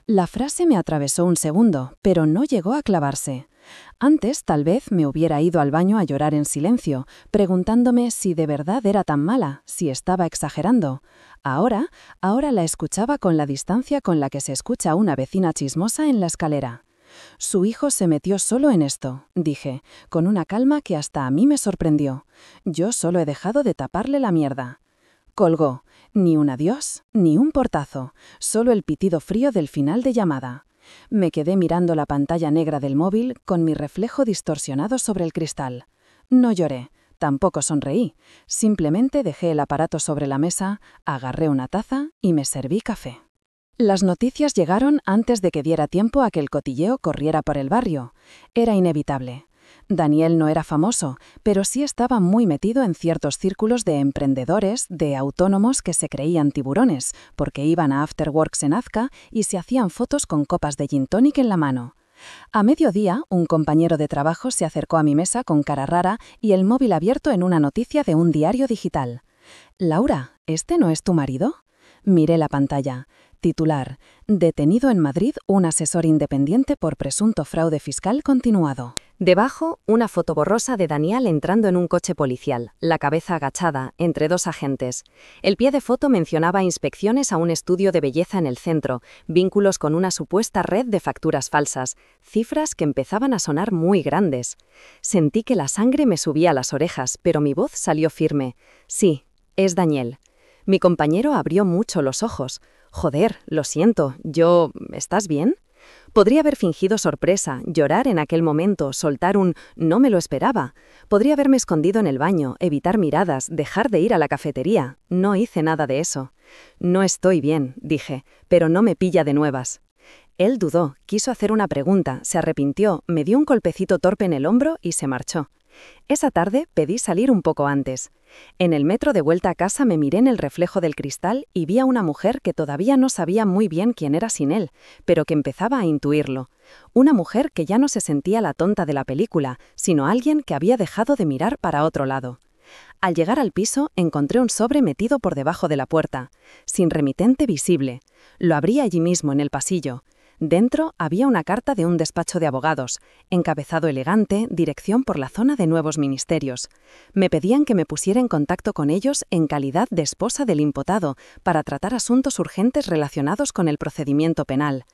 La frase me atravesó un segundo, pero no llegó a clavarse. Antes, tal vez, me hubiera ido al baño a llorar en silencio, preguntándome si de verdad era tan mala, si estaba exagerando. Ahora la escuchaba con la distancia con la que se escucha a una vecina chismosa en la escalera. «Su hijo se metió solo en esto», dije, con una calma que hasta a mí me sorprendió. «Yo solo he dejado de taparle la mierda». Colgó. Ni un adiós, ni un portazo, solo el pitido frío del final de llamada. Me quedé mirando la pantalla negra del móvil con mi reflejo distorsionado sobre el cristal. No lloré, tampoco sonreí. Simplemente dejé el aparato sobre la mesa, agarré una taza y me serví café. Las noticias llegaron antes de que diera tiempo a que el cotilleo corriera por el barrio. Era inevitable. Daniel no era famoso, pero sí estaba muy metido en ciertos círculos de emprendedores, de autónomos que se creían tiburones, porque iban a afterworks en Azca y se hacían fotos con copas de gin tonic en la mano. A mediodía, un compañero de trabajo se acercó a mi mesa con cara rara y el móvil abierto en una noticia de un diario digital. «Laura, ¿este no es tu marido?». Miré la pantalla. Titular: «Detenido en Madrid un asesor independiente por presunto fraude fiscal continuado». Debajo, una foto borrosa de Daniel entrando en un coche policial, la cabeza agachada, entre dos agentes. El pie de foto mencionaba inspecciones a un estudio de belleza en el centro, vínculos con una supuesta red de facturas falsas, cifras que empezaban a sonar muy grandes. Sentí que la sangre me subía a las orejas, pero mi voz salió firme. «Sí, es Daniel». Mi compañero abrió mucho los ojos. «Joder, lo siento, ¿estás bien?». Podría haber fingido sorpresa, llorar en aquel momento, soltar un «no me lo esperaba». Podría haberme escondido en el baño, evitar miradas, dejar de ir a la cafetería. No hice nada de eso. «No estoy bien», dije, «pero no me pilla de nuevas». Él dudó, quiso hacer una pregunta, se arrepintió, me dio un golpecito torpe en el hombro y se marchó. Esa tarde pedí salir un poco antes. En el metro de vuelta a casa me miré en el reflejo del cristal y vi a una mujer que todavía no sabía muy bien quién era sin él, pero que empezaba a intuirlo. Una mujer que ya no se sentía la tonta de la película, sino alguien que había dejado de mirar para otro lado. Al llegar al piso, encontré un sobre metido por debajo de la puerta, sin remitente visible. Lo abrí allí mismo en el pasillo. Dentro había una carta de un despacho de abogados, encabezado elegante, dirección por la zona de nuevos ministerios. Me pedían que me pusiera en contacto con ellos en calidad de esposa del imputado para tratar asuntos urgentes relacionados con el procedimiento penal.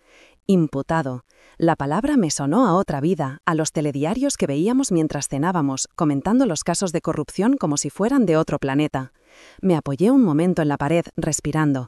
Imputado. La palabra me sonó a otra vida, a los telediarios que veíamos mientras cenábamos, comentando los casos de corrupción como si fueran de otro planeta. Me apoyé un momento en la pared, respirando.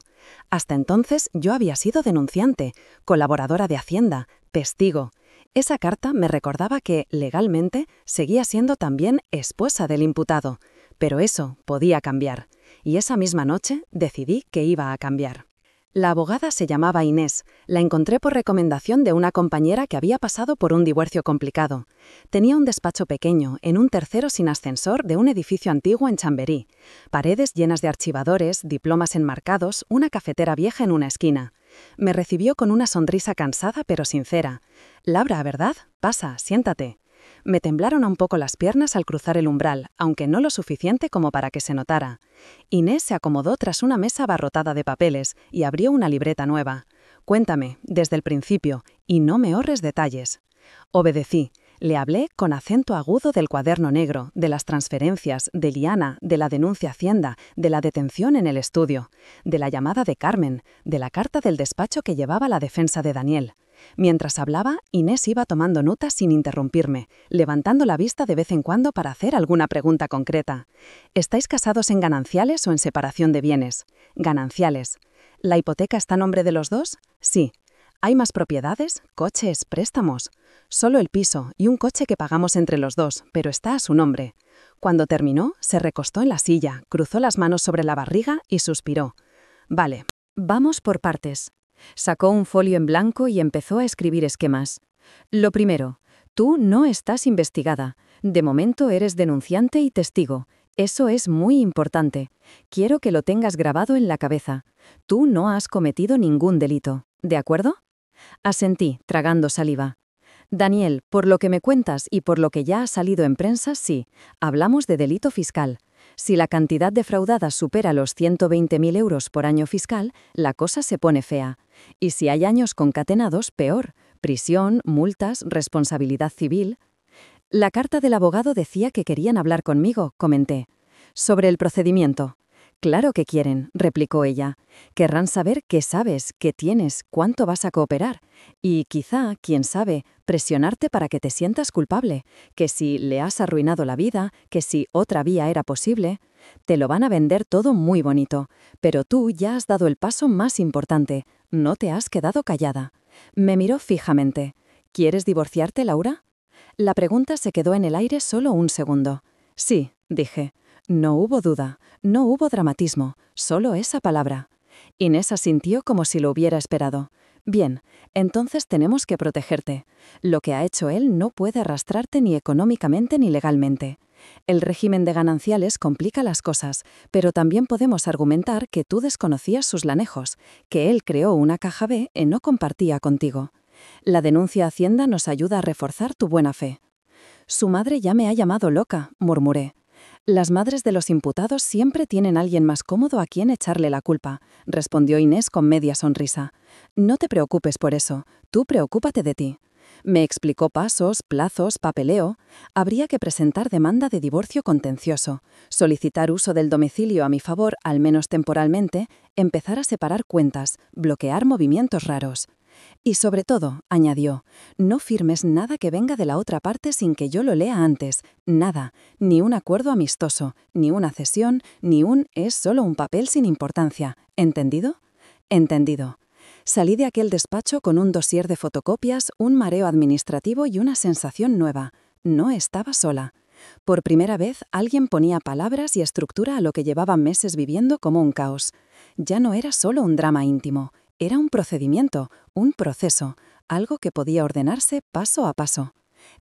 Hasta entonces yo había sido denunciante, colaboradora de Hacienda, testigo. Esa carta me recordaba que, legalmente, seguía siendo también esposa del imputado. Pero eso podía cambiar. Y esa misma noche decidí que iba a cambiar. La abogada se llamaba Inés. La encontré por recomendación de una compañera que había pasado por un divorcio complicado. Tenía un despacho pequeño, en un tercero sin ascensor de un edificio antiguo en Chamberí. Paredes llenas de archivadores, diplomas enmarcados, una cafetera vieja en una esquina. Me recibió con una sonrisa cansada pero sincera. «Laura, ¿verdad? Pasa, siéntate». Me temblaron un poco las piernas al cruzar el umbral, aunque no lo suficiente como para que se notara. Inés se acomodó tras una mesa abarrotada de papeles y abrió una libreta nueva. «Cuéntame, desde el principio, y no me ahorres detalles». Obedecí. Le hablé con acento agudo del cuaderno negro, de las transferencias, de Liana, de la denuncia a Hacienda, de la detención en el estudio, de la llamada de Carmen, de la carta del despacho que llevaba la defensa de Daniel. Mientras hablaba, Inés iba tomando notas sin interrumpirme, levantando la vista de vez en cuando para hacer alguna pregunta concreta. «¿Estáis casados en gananciales o en separación de bienes?» «Gananciales». «¿La hipoteca está a nombre de los dos?» «Sí». ¿Hay más propiedades, coches, préstamos?» «Solo el piso y un coche que pagamos entre los dos, pero está a su nombre». Cuando terminó, se recostó en la silla, cruzó las manos sobre la barriga y suspiró. «Vale, vamos por partes». Sacó un folio en blanco y empezó a escribir esquemas. «Lo primero, tú no estás investigada. De momento eres denunciante y testigo. Eso es muy importante. Quiero que lo tengas grabado en la cabeza. Tú no has cometido ningún delito. ¿De acuerdo?» Asentí, tragando saliva. «Daniel, por lo que me cuentas y por lo que ya ha salido en prensa, sí, hablamos de delito fiscal. Si la cantidad defraudada supera los 120.000 euros por año fiscal, la cosa se pone fea. Y si hay años concatenados, peor. Prisión, multas, responsabilidad civil». «La carta del abogado decía que querían hablar conmigo», comenté. «Sobre el procedimiento». «Claro que quieren», replicó ella. «Querrán saber qué sabes, qué tienes, cuánto vas a cooperar. Y quizá, quién sabe, presionarte para que te sientas culpable, que si le has arruinado la vida, que si otra vía era posible. Te lo van a vender todo muy bonito, pero tú ya has dado el paso más importante, no te has quedado callada». Me miró fijamente. «¿Quieres divorciarte, Laura?» La pregunta se quedó en el aire solo un segundo. «Sí», dije. No hubo duda, no hubo dramatismo, solo esa palabra. Inés asintió como si lo hubiera esperado. «Bien, entonces tenemos que protegerte. Lo que ha hecho él no puede arrastrarte ni económicamente ni legalmente. El régimen de gananciales complica las cosas, pero también podemos argumentar que tú desconocías sus lanejos, que él creó una caja B y no compartía contigo. La denuncia a Hacienda nos ayuda a reforzar tu buena fe». «Su madre ya me ha llamado loca», murmuré. «Las madres de los imputados siempre tienen a alguien más cómodo a quien echarle la culpa», respondió Inés con media sonrisa. «No te preocupes por eso, tú preocúpate de ti». Me explicó pasos, plazos, papeleo. Habría que presentar demanda de divorcio contencioso, solicitar uso del domicilio a mi favor, al menos temporalmente, empezar a separar cuentas, bloquear movimientos raros. «Y sobre todo», añadió, «no firmes nada que venga de la otra parte sin que yo lo lea antes, nada, ni un acuerdo amistoso, ni una cesión, ni es solo un papel sin importancia. ¿Entendido?» «Entendido». Salí de aquel despacho con un dossier de fotocopias, un mareo administrativo y una sensación nueva. No estaba sola. Por primera vez alguien ponía palabras y estructura a lo que llevaba meses viviendo como un caos. Ya no era solo un drama íntimo. Era un procedimiento, un proceso, algo que podía ordenarse paso a paso.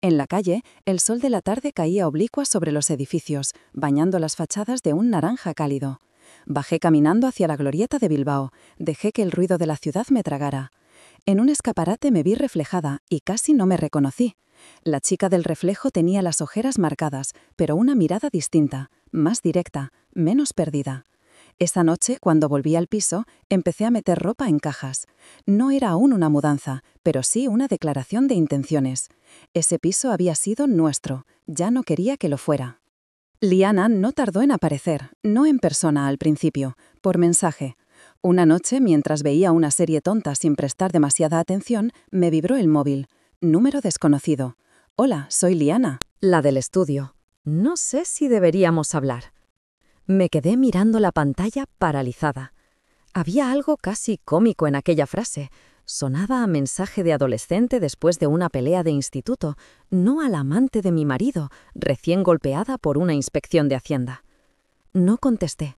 En la calle, el sol de la tarde caía oblicua sobre los edificios, bañando las fachadas de un naranja cálido. Bajé caminando hacia la glorieta de Bilbao, dejé que el ruido de la ciudad me tragara. En un escaparate me vi reflejada y casi no me reconocí. La chica del reflejo tenía las ojeras marcadas, pero una mirada distinta, más directa, menos perdida. Esa noche, cuando volví al piso, empecé a meter ropa en cajas. No era aún una mudanza, pero sí una declaración de intenciones. Ese piso había sido nuestro, ya no quería que lo fuera. Liana no tardó en aparecer, no en persona al principio, por mensaje. Una noche, mientras veía una serie tonta sin prestar demasiada atención, me vibró el móvil. Número desconocido. «Hola, soy Liana». La del estudio. «No sé si deberíamos hablar». Me quedé mirando la pantalla paralizada. Había algo casi cómico en aquella frase. Sonaba a mensaje de adolescente después de una pelea de instituto, no al amante de mi marido, recién golpeada por una inspección de Hacienda. No contesté.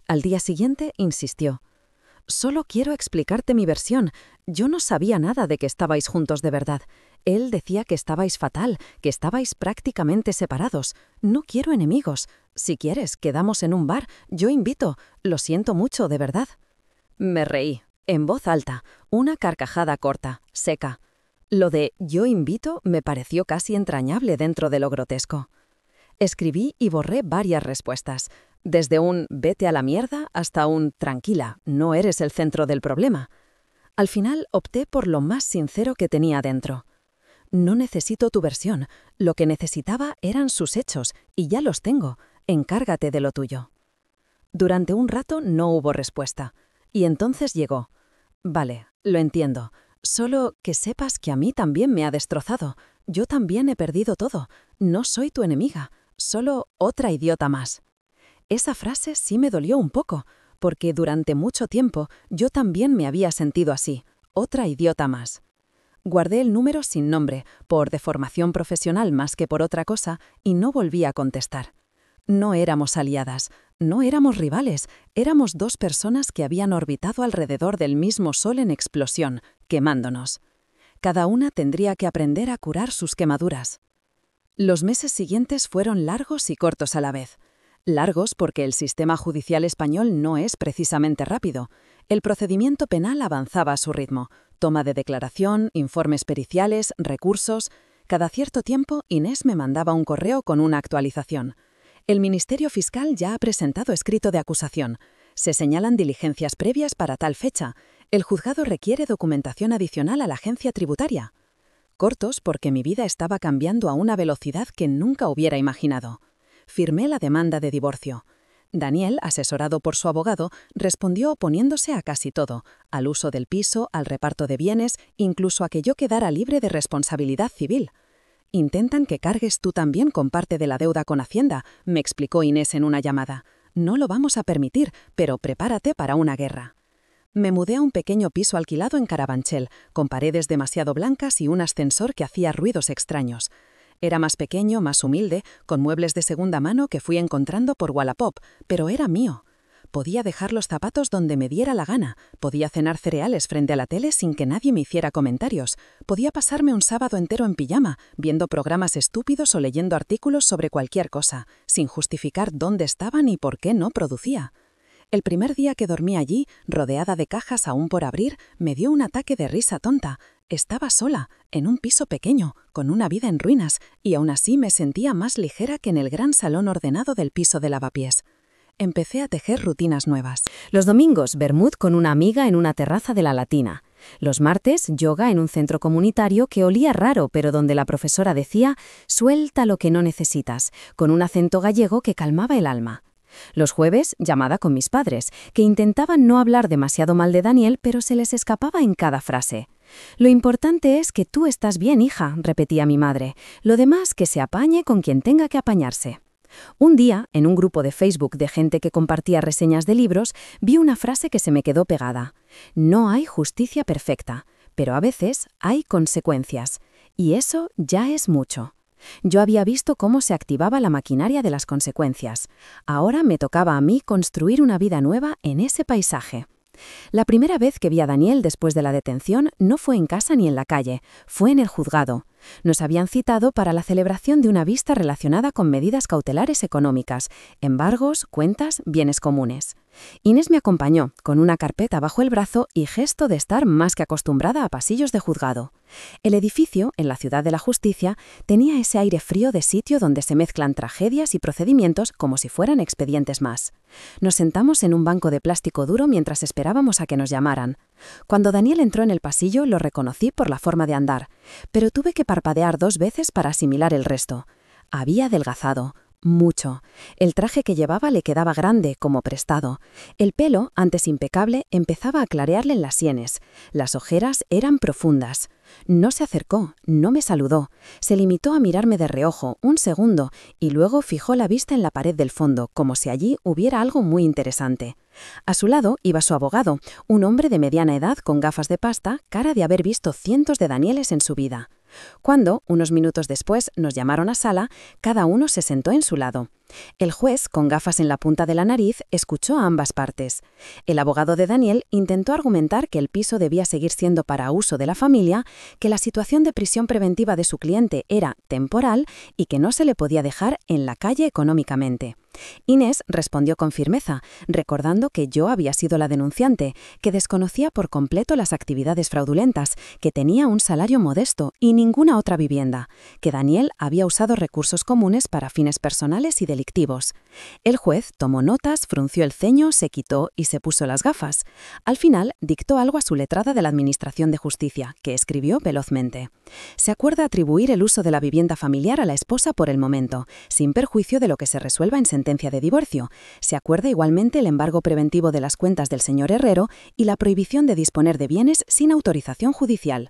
Al día siguiente insistió. Solo quiero explicarte mi versión. Yo no sabía nada de que estabais juntos de verdad. Él decía que estabais fatal, que estabais prácticamente separados. No quiero enemigos. Si quieres, quedamos en un bar. Yo invito. Lo siento mucho, de verdad». Me reí, en voz alta, una carcajada corta, seca. Lo de «yo invito» me pareció casi entrañable dentro de lo grotesco. Escribí y borré varias respuestas, desde un «vete a la mierda» hasta un «tranquila, no eres el centro del problema». Al final opté por lo más sincero que tenía dentro. No necesito tu versión, lo que necesitaba eran sus hechos, y ya los tengo, encárgate de lo tuyo. Durante un rato no hubo respuesta, y entonces llegó. Vale, lo entiendo, solo que sepas que a mí también me ha destrozado. Yo también he perdido todo, no soy tu enemiga, solo otra idiota más. Esa frase sí me dolió un poco, porque durante mucho tiempo yo también me había sentido así, otra idiota más. Guardé el número sin nombre, por deformación profesional más que por otra cosa, y no volví a contestar. No éramos aliadas, no éramos rivales, éramos dos personas que habían orbitado alrededor del mismo sol en explosión, quemándonos. Cada una tendría que aprender a curar sus quemaduras. Los meses siguientes fueron largos y cortos a la vez. Largos porque el sistema judicial español no es precisamente rápido. El procedimiento penal avanzaba a su ritmo. Toma de declaración, informes periciales, recursos. Cada cierto tiempo Inés me mandaba un correo con una actualización. El Ministerio Fiscal ya ha presentado escrito de acusación. Se señalan diligencias previas para tal fecha. El juzgado requiere documentación adicional a la agencia tributaria. Cortos porque mi vida estaba cambiando a una velocidad que nunca hubiera imaginado. Firmé la demanda de divorcio. Daniel, asesorado por su abogado, respondió oponiéndose a casi todo, al uso del piso, al reparto de bienes, incluso a que yo quedara libre de responsabilidad civil. «Intentan que cargues tú también con parte de la deuda con Hacienda», me explicó Inés en una llamada. «No lo vamos a permitir, pero prepárate para una guerra». Me mudé a un pequeño piso alquilado en Carabanchel, con paredes demasiado blancas y un ascensor que hacía ruidos extraños. Era más pequeño, más humilde, con muebles de segunda mano que fui encontrando por Wallapop, pero era mío. Podía dejar los zapatos donde me diera la gana, podía cenar cereales frente a la tele sin que nadie me hiciera comentarios, podía pasarme un sábado entero en pijama, viendo programas estúpidos o leyendo artículos sobre cualquier cosa, sin justificar dónde estaba ni por qué no producía. El primer día que dormí allí, rodeada de cajas aún por abrir, me dio un ataque de risa tonta. Estaba sola, en un piso pequeño, con una vida en ruinas, y aún así me sentía más ligera que en el gran salón ordenado del piso de lavapiés. Empecé a tejer rutinas nuevas. Los domingos, vermut con una amiga en una terraza de la Latina. Los martes, yoga en un centro comunitario que olía raro, pero donde la profesora decía «suelta lo que no necesitas», con un acento gallego que calmaba el alma. Los jueves, llamada con mis padres, que intentaban no hablar demasiado mal de Daniel, pero se les escapaba en cada frase. «Lo importante es que tú estás bien, hija», repetía mi madre. «Lo demás que se apañe con quien tenga que apañarse». Un día, en un grupo de Facebook de gente que compartía reseñas de libros, vi una frase que se me quedó pegada. «No hay justicia perfecta, pero a veces hay consecuencias. Y eso ya es mucho». Yo había visto cómo se activaba la maquinaria de las consecuencias. Ahora me tocaba a mí construir una vida nueva en ese paisaje. La primera vez que vi a Daniel después de la detención no fue en casa ni en la calle, fue en el juzgado. Nos habían citado para la celebración de una vista relacionada con medidas cautelares económicas, embargos, cuentas, bienes comunes. Inés me acompañó, con una carpeta bajo el brazo y gesto de estar más que acostumbrada a pasillos de juzgado. El edificio, en la Ciudad de la Justicia, tenía ese aire frío de sitio donde se mezclan tragedias y procedimientos como si fueran expedientes más. Nos sentamos en un banco de plástico duro mientras esperábamos a que nos llamaran. Cuando Daniel entró en el pasillo lo reconocí por la forma de andar, pero tuve que parpadear 2 veces para asimilar el resto. Había adelgazado. Mucho. El traje que llevaba le quedaba grande, como prestado. El pelo, antes impecable, empezaba a clarearle en las sienes. Las ojeras eran profundas. No se acercó, no me saludó. Se limitó a mirarme de reojo, un segundo, y luego fijó la vista en la pared del fondo, como si allí hubiera algo muy interesante. A su lado iba su abogado, un hombre de mediana edad con gafas de pasta, cara de haber visto cientos de Danieles en su vida. Cuando, unos minutos después, nos llamaron a sala, cada uno se sentó en su lado. El juez, con gafas en la punta de la nariz, escuchó a ambas partes. El abogado de Daniel intentó argumentar que el piso debía seguir siendo para uso de la familia, que la situación de prisión preventiva de su cliente era temporal y que no se le podía dejar en la calle económicamente. Inés respondió con firmeza, recordando que yo había sido la denunciante, que desconocía por completo las actividades fraudulentas, que tenía un salario modesto y ninguna otra vivienda, que Daniel había usado recursos comunes para fines personales y delictivos. El juez tomó notas, frunció el ceño, se quitó y se puso las gafas. Al final, dictó algo a su letrada de la Administración de Justicia, que escribió velozmente. Se acuerda atribuir el uso de la vivienda familiar a la esposa por el momento, sin perjuicio de lo que se resuelva en sentencia de divorcio. Se acuerda igualmente el embargo preventivo de las cuentas del señor Herrero y la prohibición de disponer de bienes sin autorización judicial.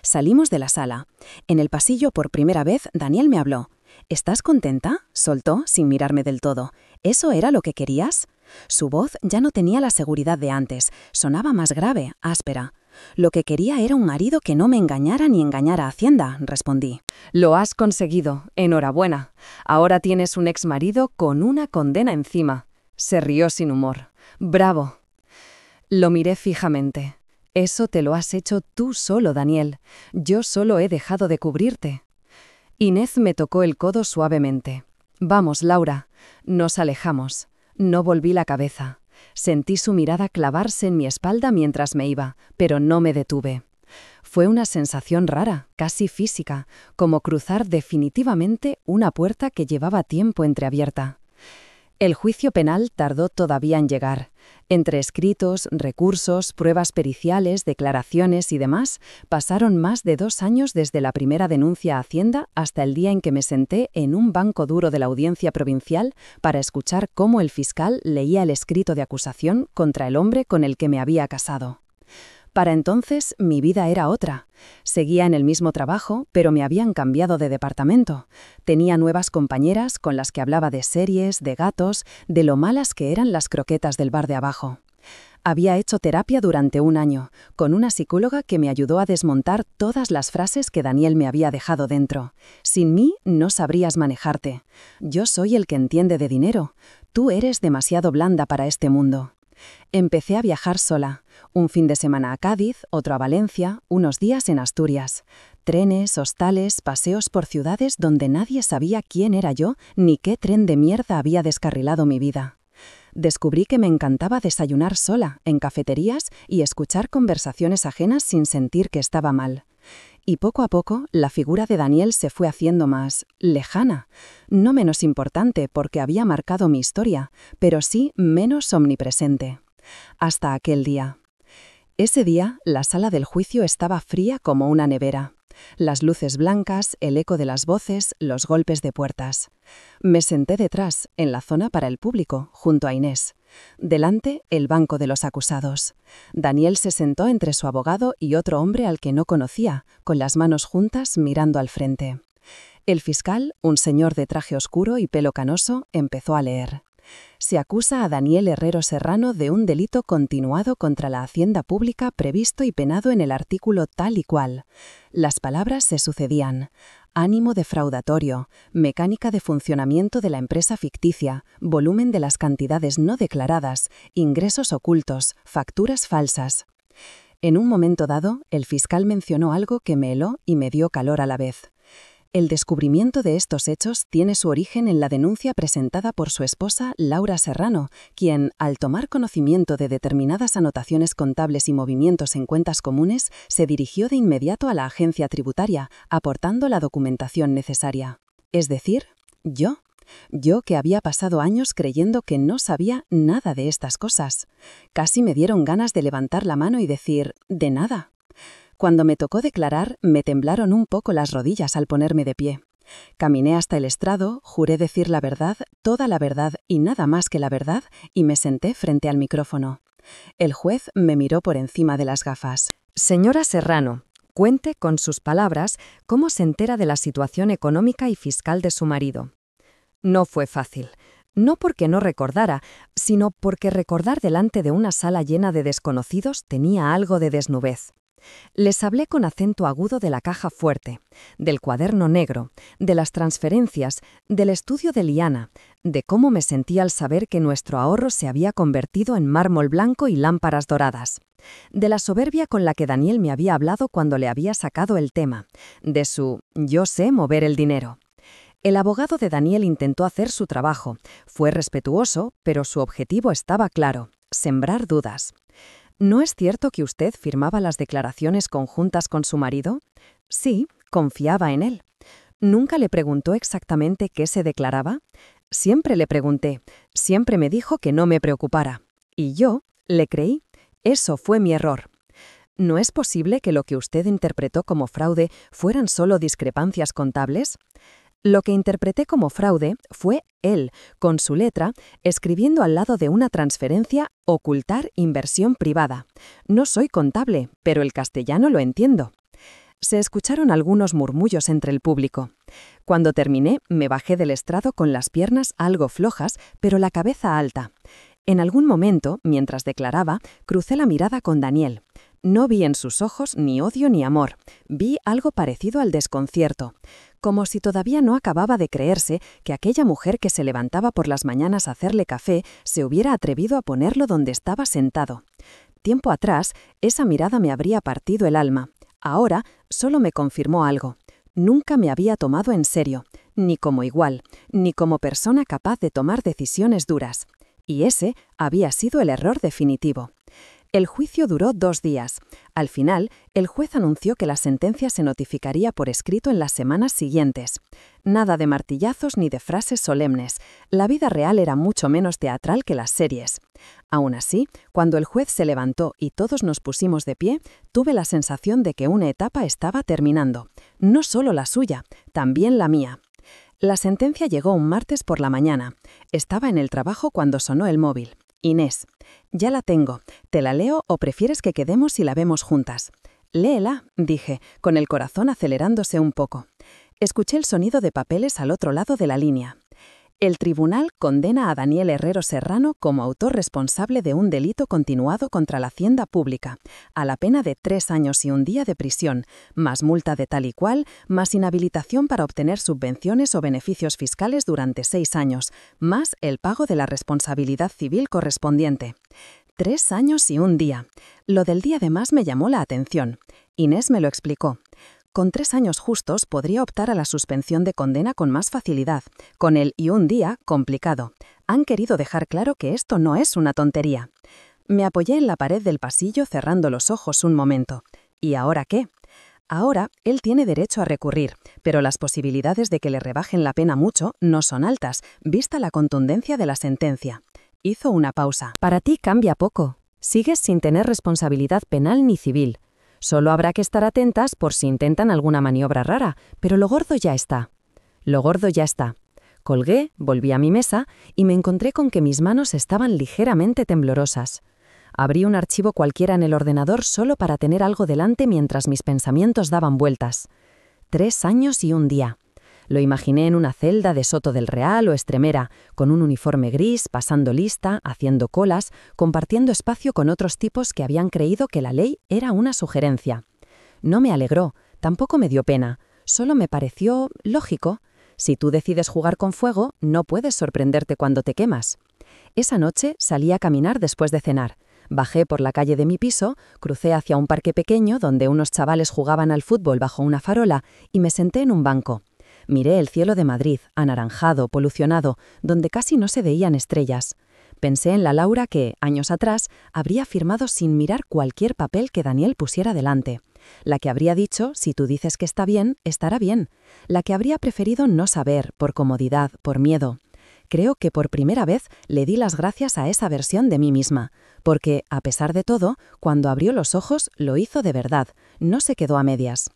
Salimos de la sala. En el pasillo, por primera vez, Daniel me habló. ¿Estás contenta?, soltó, sin mirarme del todo. ¿Eso era lo que querías? Su voz ya no tenía la seguridad de antes, sonaba más grave, áspera. Lo que quería era un marido que no me engañara ni engañara a Hacienda, respondí. Lo has conseguido, enhorabuena. Ahora tienes un exmarido con una condena encima. Se rió sin humor. ¡Bravo! Lo miré fijamente. Eso te lo has hecho tú solo, Daniel. Yo solo he dejado de cubrirte. Inés me tocó el codo suavemente. Vamos, Laura. Nos alejamos. No volví la cabeza. Sentí su mirada clavarse en mi espalda mientras me iba, pero no me detuve. Fue una sensación rara, casi física, como cruzar definitivamente una puerta que llevaba tiempo entreabierta. El juicio penal tardó todavía en llegar. Entre escritos, recursos, pruebas periciales, declaraciones y demás, pasaron más de 2 años desde la primera denuncia a Hacienda hasta el día en que me senté en un banco duro de la Audiencia Provincial para escuchar cómo el fiscal leía el escrito de acusación contra el hombre con el que me había casado. Para entonces, mi vida era otra. Seguía en el mismo trabajo, pero me habían cambiado de departamento. Tenía nuevas compañeras con las que hablaba de series, de gatos, de lo malas que eran las croquetas del bar de abajo. Había hecho terapia durante 1 año, con una psicóloga que me ayudó a desmontar todas las frases que Daniel me había dejado dentro. Sin mí no sabrías manejarte. Yo soy el que entiende de dinero. Tú eres demasiado blanda para este mundo. Empecé a viajar sola. Un fin de semana a Cádiz, otro a Valencia, unos días en Asturias. Trenes, hostales, paseos por ciudades donde nadie sabía quién era yo ni qué tren de mierda había descarrilado mi vida. Descubrí que me encantaba desayunar sola, en cafeterías y escuchar conversaciones ajenas sin sentir que estaba mal. Y poco a poco, la figura de Daniel se fue haciendo más lejana, no menos importante porque había marcado mi historia, pero sí menos omnipresente. Hasta aquel día. Ese día, la sala del juicio estaba fría como una nevera. Las luces blancas, el eco de las voces, los golpes de puertas. Me senté detrás, en la zona para el público, junto a Inés. Delante, el banco de los acusados. Daniel se sentó entre su abogado y otro hombre al que no conocía, con las manos juntas mirando al frente. El fiscal, un señor de traje oscuro y pelo canoso, empezó a leer. Se acusa a Daniel Herrero Serrano de un delito continuado contra la hacienda pública previsto y penado en el artículo tal y cual. Las palabras se sucedían. Ánimo defraudatorio, mecánica de funcionamiento de la empresa ficticia, volumen de las cantidades no declaradas, ingresos ocultos, facturas falsas. En un momento dado, el fiscal mencionó algo que me heló y me dio calor a la vez. El descubrimiento de estos hechos tiene su origen en la denuncia presentada por su esposa Laura Serrano, quien, al tomar conocimiento de determinadas anotaciones contables y movimientos en cuentas comunes, se dirigió de inmediato a la agencia tributaria, aportando la documentación necesaria. Es decir, yo que había pasado años creyendo que no sabía nada de estas cosas. Casi me dieron ganas de levantar la mano y decir, de nada. Cuando me tocó declarar, me temblaron un poco las rodillas al ponerme de pie. Caminé hasta el estrado, juré decir la verdad, toda la verdad y nada más que la verdad, y me senté frente al micrófono. El juez me miró por encima de las gafas. Señora Serrano, cuente con sus palabras cómo se entera de la situación económica y fiscal de su marido. No fue fácil. No porque no recordara, sino porque recordar delante de una sala llena de desconocidos tenía algo de desnudez. Les hablé con acento agudo de la caja fuerte, del cuaderno negro, de las transferencias, del estudio de Liana, de cómo me sentía al saber que nuestro ahorro se había convertido en mármol blanco y lámparas doradas, de la soberbia con la que Daniel me había hablado cuando le había sacado el tema, de su «yo sé mover el dinero». El abogado de Daniel intentó hacer su trabajo, fue respetuoso, pero su objetivo estaba claro: sembrar dudas. ¿No es cierto que usted firmaba las declaraciones conjuntas con su marido? Sí, confiaba en él. ¿Nunca le preguntó exactamente qué se declaraba? Siempre le pregunté, siempre me dijo que no me preocupara. Y yo le creí. Eso fue mi error. ¿No es posible que lo que usted interpretó como fraude fueran solo discrepancias contables? Lo que interpreté como fraude fue él, con su letra, escribiendo al lado de una transferencia «ocultar inversión privada». No soy contable, pero el castellano lo entiendo. Se escucharon algunos murmullos entre el público. Cuando terminé, me bajé del estrado con las piernas algo flojas, pero la cabeza alta. En algún momento, mientras declaraba, crucé la mirada con Daniel. No vi en sus ojos ni odio ni amor. Vi algo parecido al desconcierto. Como si todavía no acababa de creerse que aquella mujer que se levantaba por las mañanas a hacerle café se hubiera atrevido a ponerlo donde estaba sentado. Tiempo atrás, esa mirada me habría partido el alma. Ahora, solo me confirmó algo. Nunca me había tomado en serio, ni como igual, ni como persona capaz de tomar decisiones duras. Y ese había sido el error definitivo. El juicio duró 2 días. Al final, el juez anunció que la sentencia se notificaría por escrito en las semanas siguientes. Nada de martillazos ni de frases solemnes. La vida real era mucho menos teatral que las series. Aún así, cuando el juez se levantó y todos nos pusimos de pie, tuve la sensación de que una etapa estaba terminando. No solo la suya, también la mía. La sentencia llegó un martes por la mañana. Estaba en el trabajo cuando sonó el móvil. Inés, ya la tengo. ¿Te la leo o prefieres que quedemos y la vemos juntas? Léela, dije, con el corazón acelerándose un poco. Escuché el sonido de papeles al otro lado de la línea. El tribunal condena a Daniel Herrero Serrano como autor responsable de un delito continuado contra la hacienda pública, a la pena de 3 años y 1 día de prisión, más multa de tal y cual, más inhabilitación para obtener subvenciones o beneficios fiscales durante 6 años, más el pago de la responsabilidad civil correspondiente. 3 años y 1 día. Lo del día de más me llamó la atención. Inés me lo explicó. Con 3 años justos podría optar a la suspensión de condena con más facilidad. Con el y 1 día, complicado. Han querido dejar claro que esto no es una tontería. Me apoyé en la pared del pasillo cerrando los ojos un momento. ¿Y ahora qué? Ahora, él tiene derecho a recurrir, pero las posibilidades de que le rebajen la pena mucho no son altas, vista la contundencia de la sentencia. Hizo una pausa. Para ti cambia poco. Sigues sin tener responsabilidad penal ni civil. Solo habrá que estar atentas por si intentan alguna maniobra rara, pero lo gordo ya está. Lo gordo ya está. Colgué, volví a mi mesa y me encontré con que mis manos estaban ligeramente temblorosas. Abrí un archivo cualquiera en el ordenador solo para tener algo delante mientras mis pensamientos daban vueltas. 3 años y 1 día. Lo imaginé en una celda de Soto del Real o Extremera, con un uniforme gris, pasando lista, haciendo colas, compartiendo espacio con otros tipos que habían creído que la ley era una sugerencia. No me alegró, tampoco me dio pena, solo me pareció lógico. Si tú decides jugar con fuego, no puedes sorprenderte cuando te quemas. Esa noche salí a caminar después de cenar. Bajé por la calle de mi piso, crucé hacia un parque pequeño donde unos chavales jugaban al fútbol bajo una farola y me senté en un banco. Miré el cielo de Madrid, anaranjado, polucionado, donde casi no se veían estrellas. Pensé en la Laura que, años atrás, habría firmado sin mirar cualquier papel que Daniel pusiera delante. La que habría dicho, si tú dices que está bien, estará bien. La que habría preferido no saber, por comodidad, por miedo. Creo que por primera vez le di las gracias a esa versión de mí misma, porque, a pesar de todo, cuando abrió los ojos, lo hizo de verdad, no se quedó a medias.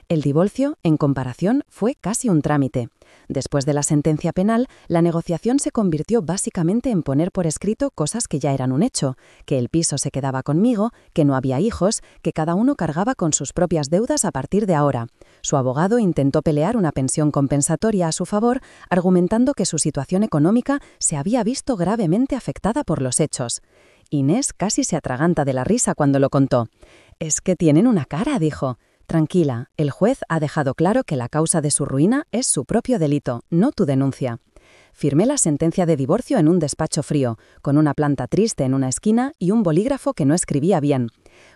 El divorcio, en comparación, fue casi un trámite. Después de la sentencia penal, la negociación se convirtió básicamente en poner por escrito cosas que ya eran un hecho, que el piso se quedaba conmigo, que no había hijos, que cada uno cargaba con sus propias deudas a partir de ahora. Su abogado intentó pelear una pensión compensatoria a su favor, argumentando que su situación económica se había visto gravemente afectada por los hechos. Inés casi se atraganta de la risa cuando lo contó. Es que tienen una cara, dijo. Tranquila, el juez ha dejado claro que la causa de su ruina es su propio delito, no tu denuncia. Firmé la sentencia de divorcio en un despacho frío, con una planta triste en una esquina y un bolígrafo que no escribía bien.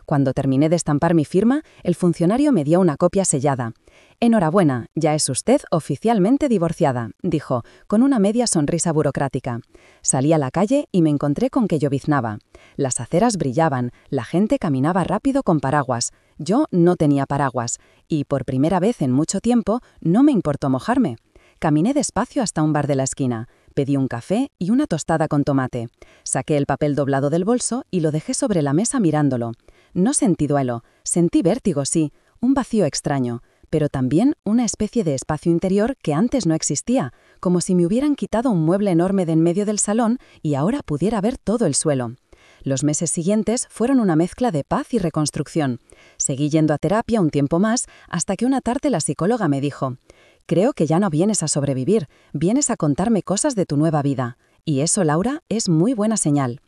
Cuando terminé de estampar mi firma, el funcionario me dio una copia sellada. «Enhorabuena, ya es usted oficialmente divorciada», dijo, con una media sonrisa burocrática. Salí a la calle y me encontré con que lloviznaba. Las aceras brillaban, la gente caminaba rápido con paraguas. Yo no tenía paraguas, y por primera vez en mucho tiempo no me importó mojarme. Caminé despacio hasta un bar de la esquina. Pedí un café y una tostada con tomate. Saqué el papel doblado del bolso y lo dejé sobre la mesa mirándolo. No sentí duelo, sentí vértigo, sí, un vacío extraño, pero también una especie de espacio interior que antes no existía, como si me hubieran quitado un mueble enorme de en medio del salón y ahora pudiera ver todo el suelo. Los meses siguientes fueron una mezcla de paz y reconstrucción. Seguí yendo a terapia un tiempo más hasta que una tarde la psicóloga me dijo: «Creo que ya no vienes a sobrevivir, vienes a contarme cosas de tu nueva vida. Y eso, Laura, es muy buena señal».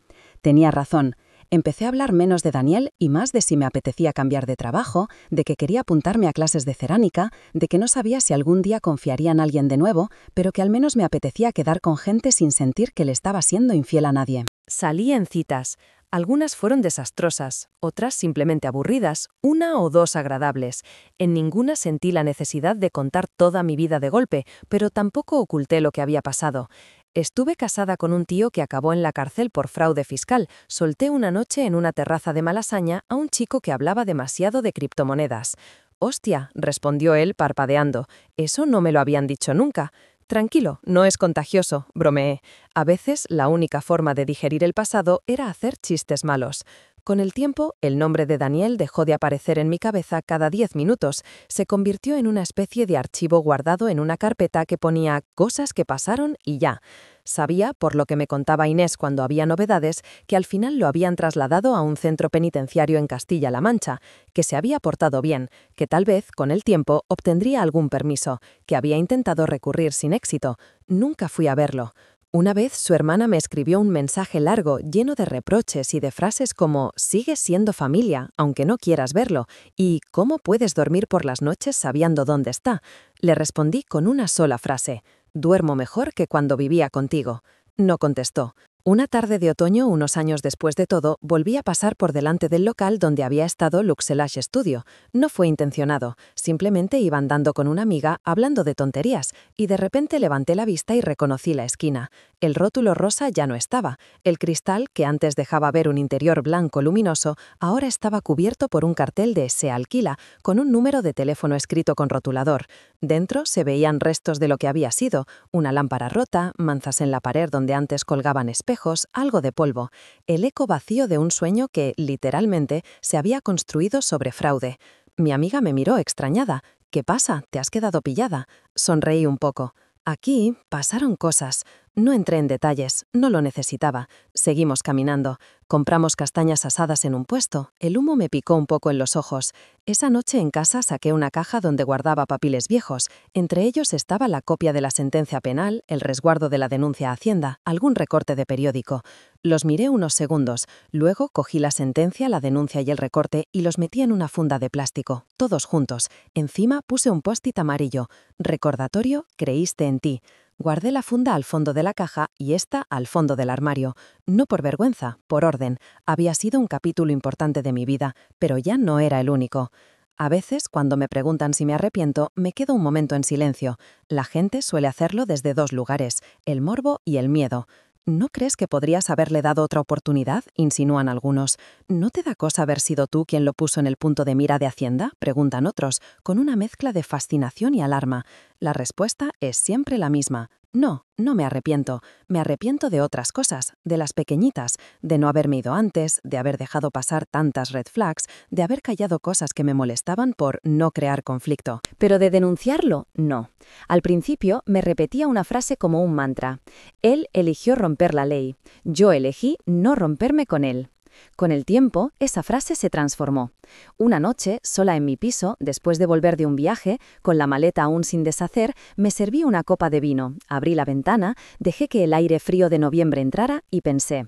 Tenía razón. Empecé a hablar menos de Daniel y más de si me apetecía cambiar de trabajo, de que quería apuntarme a clases de cerámica, de que no sabía si algún día confiaría en alguien de nuevo, pero que al menos me apetecía quedar con gente sin sentir que le estaba siendo infiel a nadie. Salí en citas. Algunas fueron desastrosas, otras simplemente aburridas, una o dos agradables. En ninguna sentí la necesidad de contar toda mi vida de golpe, pero tampoco oculté lo que había pasado. Estuve casada con un tío que acabó en la cárcel por fraude fiscal. Solté una noche en una terraza de Malasaña a un chico que hablaba demasiado de criptomonedas. «Hostia», respondió él parpadeando, «eso no me lo habían dicho nunca». «Tranquilo, no es contagioso», bromeé. A veces la única forma de digerir el pasado era hacer chistes malos. Con el tiempo, el nombre de Daniel dejó de aparecer en mi cabeza cada 10 minutos. Se convirtió en una especie de archivo guardado en una carpeta que ponía cosas que pasaron y ya. Sabía, por lo que me contaba Inés cuando había novedades, que al final lo habían trasladado a un centro penitenciario en Castilla-La Mancha, que se había portado bien, que tal vez, con el tiempo, obtendría algún permiso, que había intentado recurrir sin éxito. Nunca fui a verlo. Una vez su hermana me escribió un mensaje largo, lleno de reproches y de frases como «sigues siendo familia, aunque no quieras verlo», y «¿cómo puedes dormir por las noches sabiendo dónde está?». Le respondí con una sola frase: «duermo mejor que cuando vivía contigo». No contestó. Una tarde de otoño, unos años después de todo, volví a pasar por delante del local donde había estado Luxelash Studio. No fue intencionado, simplemente iba andando con una amiga hablando de tonterías, y de repente levanté la vista y reconocí la esquina. El rótulo rosa ya no estaba. El cristal, que antes dejaba ver un interior blanco luminoso, ahora estaba cubierto por un cartel de «Se alquila», con un número de teléfono escrito con rotulador. Dentro se veían restos de lo que había sido: una lámpara rota, manchas en la pared donde antes colgaban espejos, algo de polvo, el eco vacío de un sueño que, literalmente, se había construido sobre fraude. Mi amiga me miró extrañada. «¿Qué pasa? ¿Te has quedado pillada?». Sonreí un poco. «Aquí pasaron cosas». No entré en detalles, no lo necesitaba. Seguimos caminando. Compramos castañas asadas en un puesto. El humo me picó un poco en los ojos. Esa noche en casa saqué una caja donde guardaba papeles viejos. Entre ellos estaba la copia de la sentencia penal, el resguardo de la denuncia a Hacienda, algún recorte de periódico. Los miré unos segundos. Luego cogí la sentencia, la denuncia y el recorte y los metí en una funda de plástico, todos juntos. Encima puse un post-it amarillo: «Recordatorio, creíste en ti». Guardé la funda al fondo de la caja y esta al fondo del armario. No por vergüenza, por orden. Había sido un capítulo importante de mi vida, pero ya no era el único. A veces, cuando me preguntan si me arrepiento, me quedo un momento en silencio. La gente suele hacerlo desde dos lugares: el morbo y el miedo. «¿No crees que podrías haberle dado otra oportunidad?», insinúan algunos. «¿No te da cosa haber sido tú quien lo puso en el punto de mira de Hacienda?», preguntan otros, con una mezcla de fascinación y alarma. La respuesta es siempre la misma: no, no me arrepiento. Me arrepiento de otras cosas, de las pequeñitas, de no haberme ido antes, de haber dejado pasar tantas red flags, de haber callado cosas que me molestaban por no crear conflicto. Pero de denunciarlo, no. Al principio me repetía una frase como un mantra: él eligió romper la ley, yo elegí no romperme con él. Con el tiempo, esa frase se transformó. Una noche, sola en mi piso, después de volver de un viaje, con la maleta aún sin deshacer, me serví una copa de vino, abrí la ventana, dejé que el aire frío de noviembre entrara y pensé: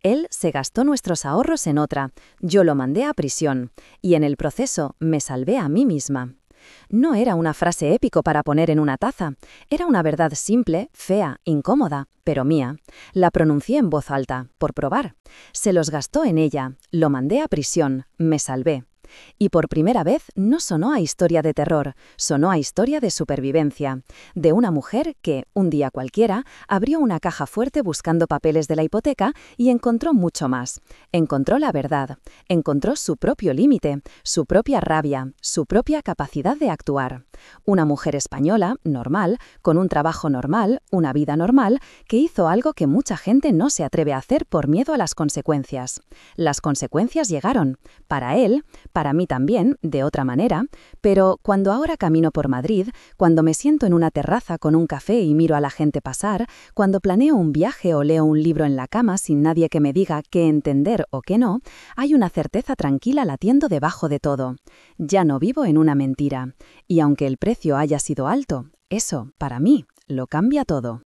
Él se gastó nuestros ahorros en otra, yo lo mandé a prisión, y en el proceso me salvé a mí misma. No era una frase épico para poner en una taza, era una verdad simple, fea, incómoda, pero mía. La pronuncié en voz alta, por probar. Se los gastó en ella, lo mandé a prisión, me salvé. Y por primera vez no sonó a historia de terror, sonó a historia de supervivencia, de una mujer que, un día cualquiera, abrió una caja fuerte buscando papeles de la hipoteca y encontró mucho más. Encontró la verdad, encontró su propio límite, su propia rabia, su propia capacidad de actuar. Una mujer española, normal, con un trabajo normal, una vida normal, que hizo algo que mucha gente no se atreve a hacer por miedo a las consecuencias. Las consecuencias llegaron. Para él, para mí también, de otra manera, pero cuando ahora camino por Madrid, cuando me siento en una terraza con un café y miro a la gente pasar, cuando planeo un viaje o leo un libro en la cama sin nadie que me diga qué entender o qué no, hay una certeza tranquila latiendo debajo de todo. Ya no vivo en una mentira. Y aunque el precio haya sido alto, eso, para mí, lo cambia todo.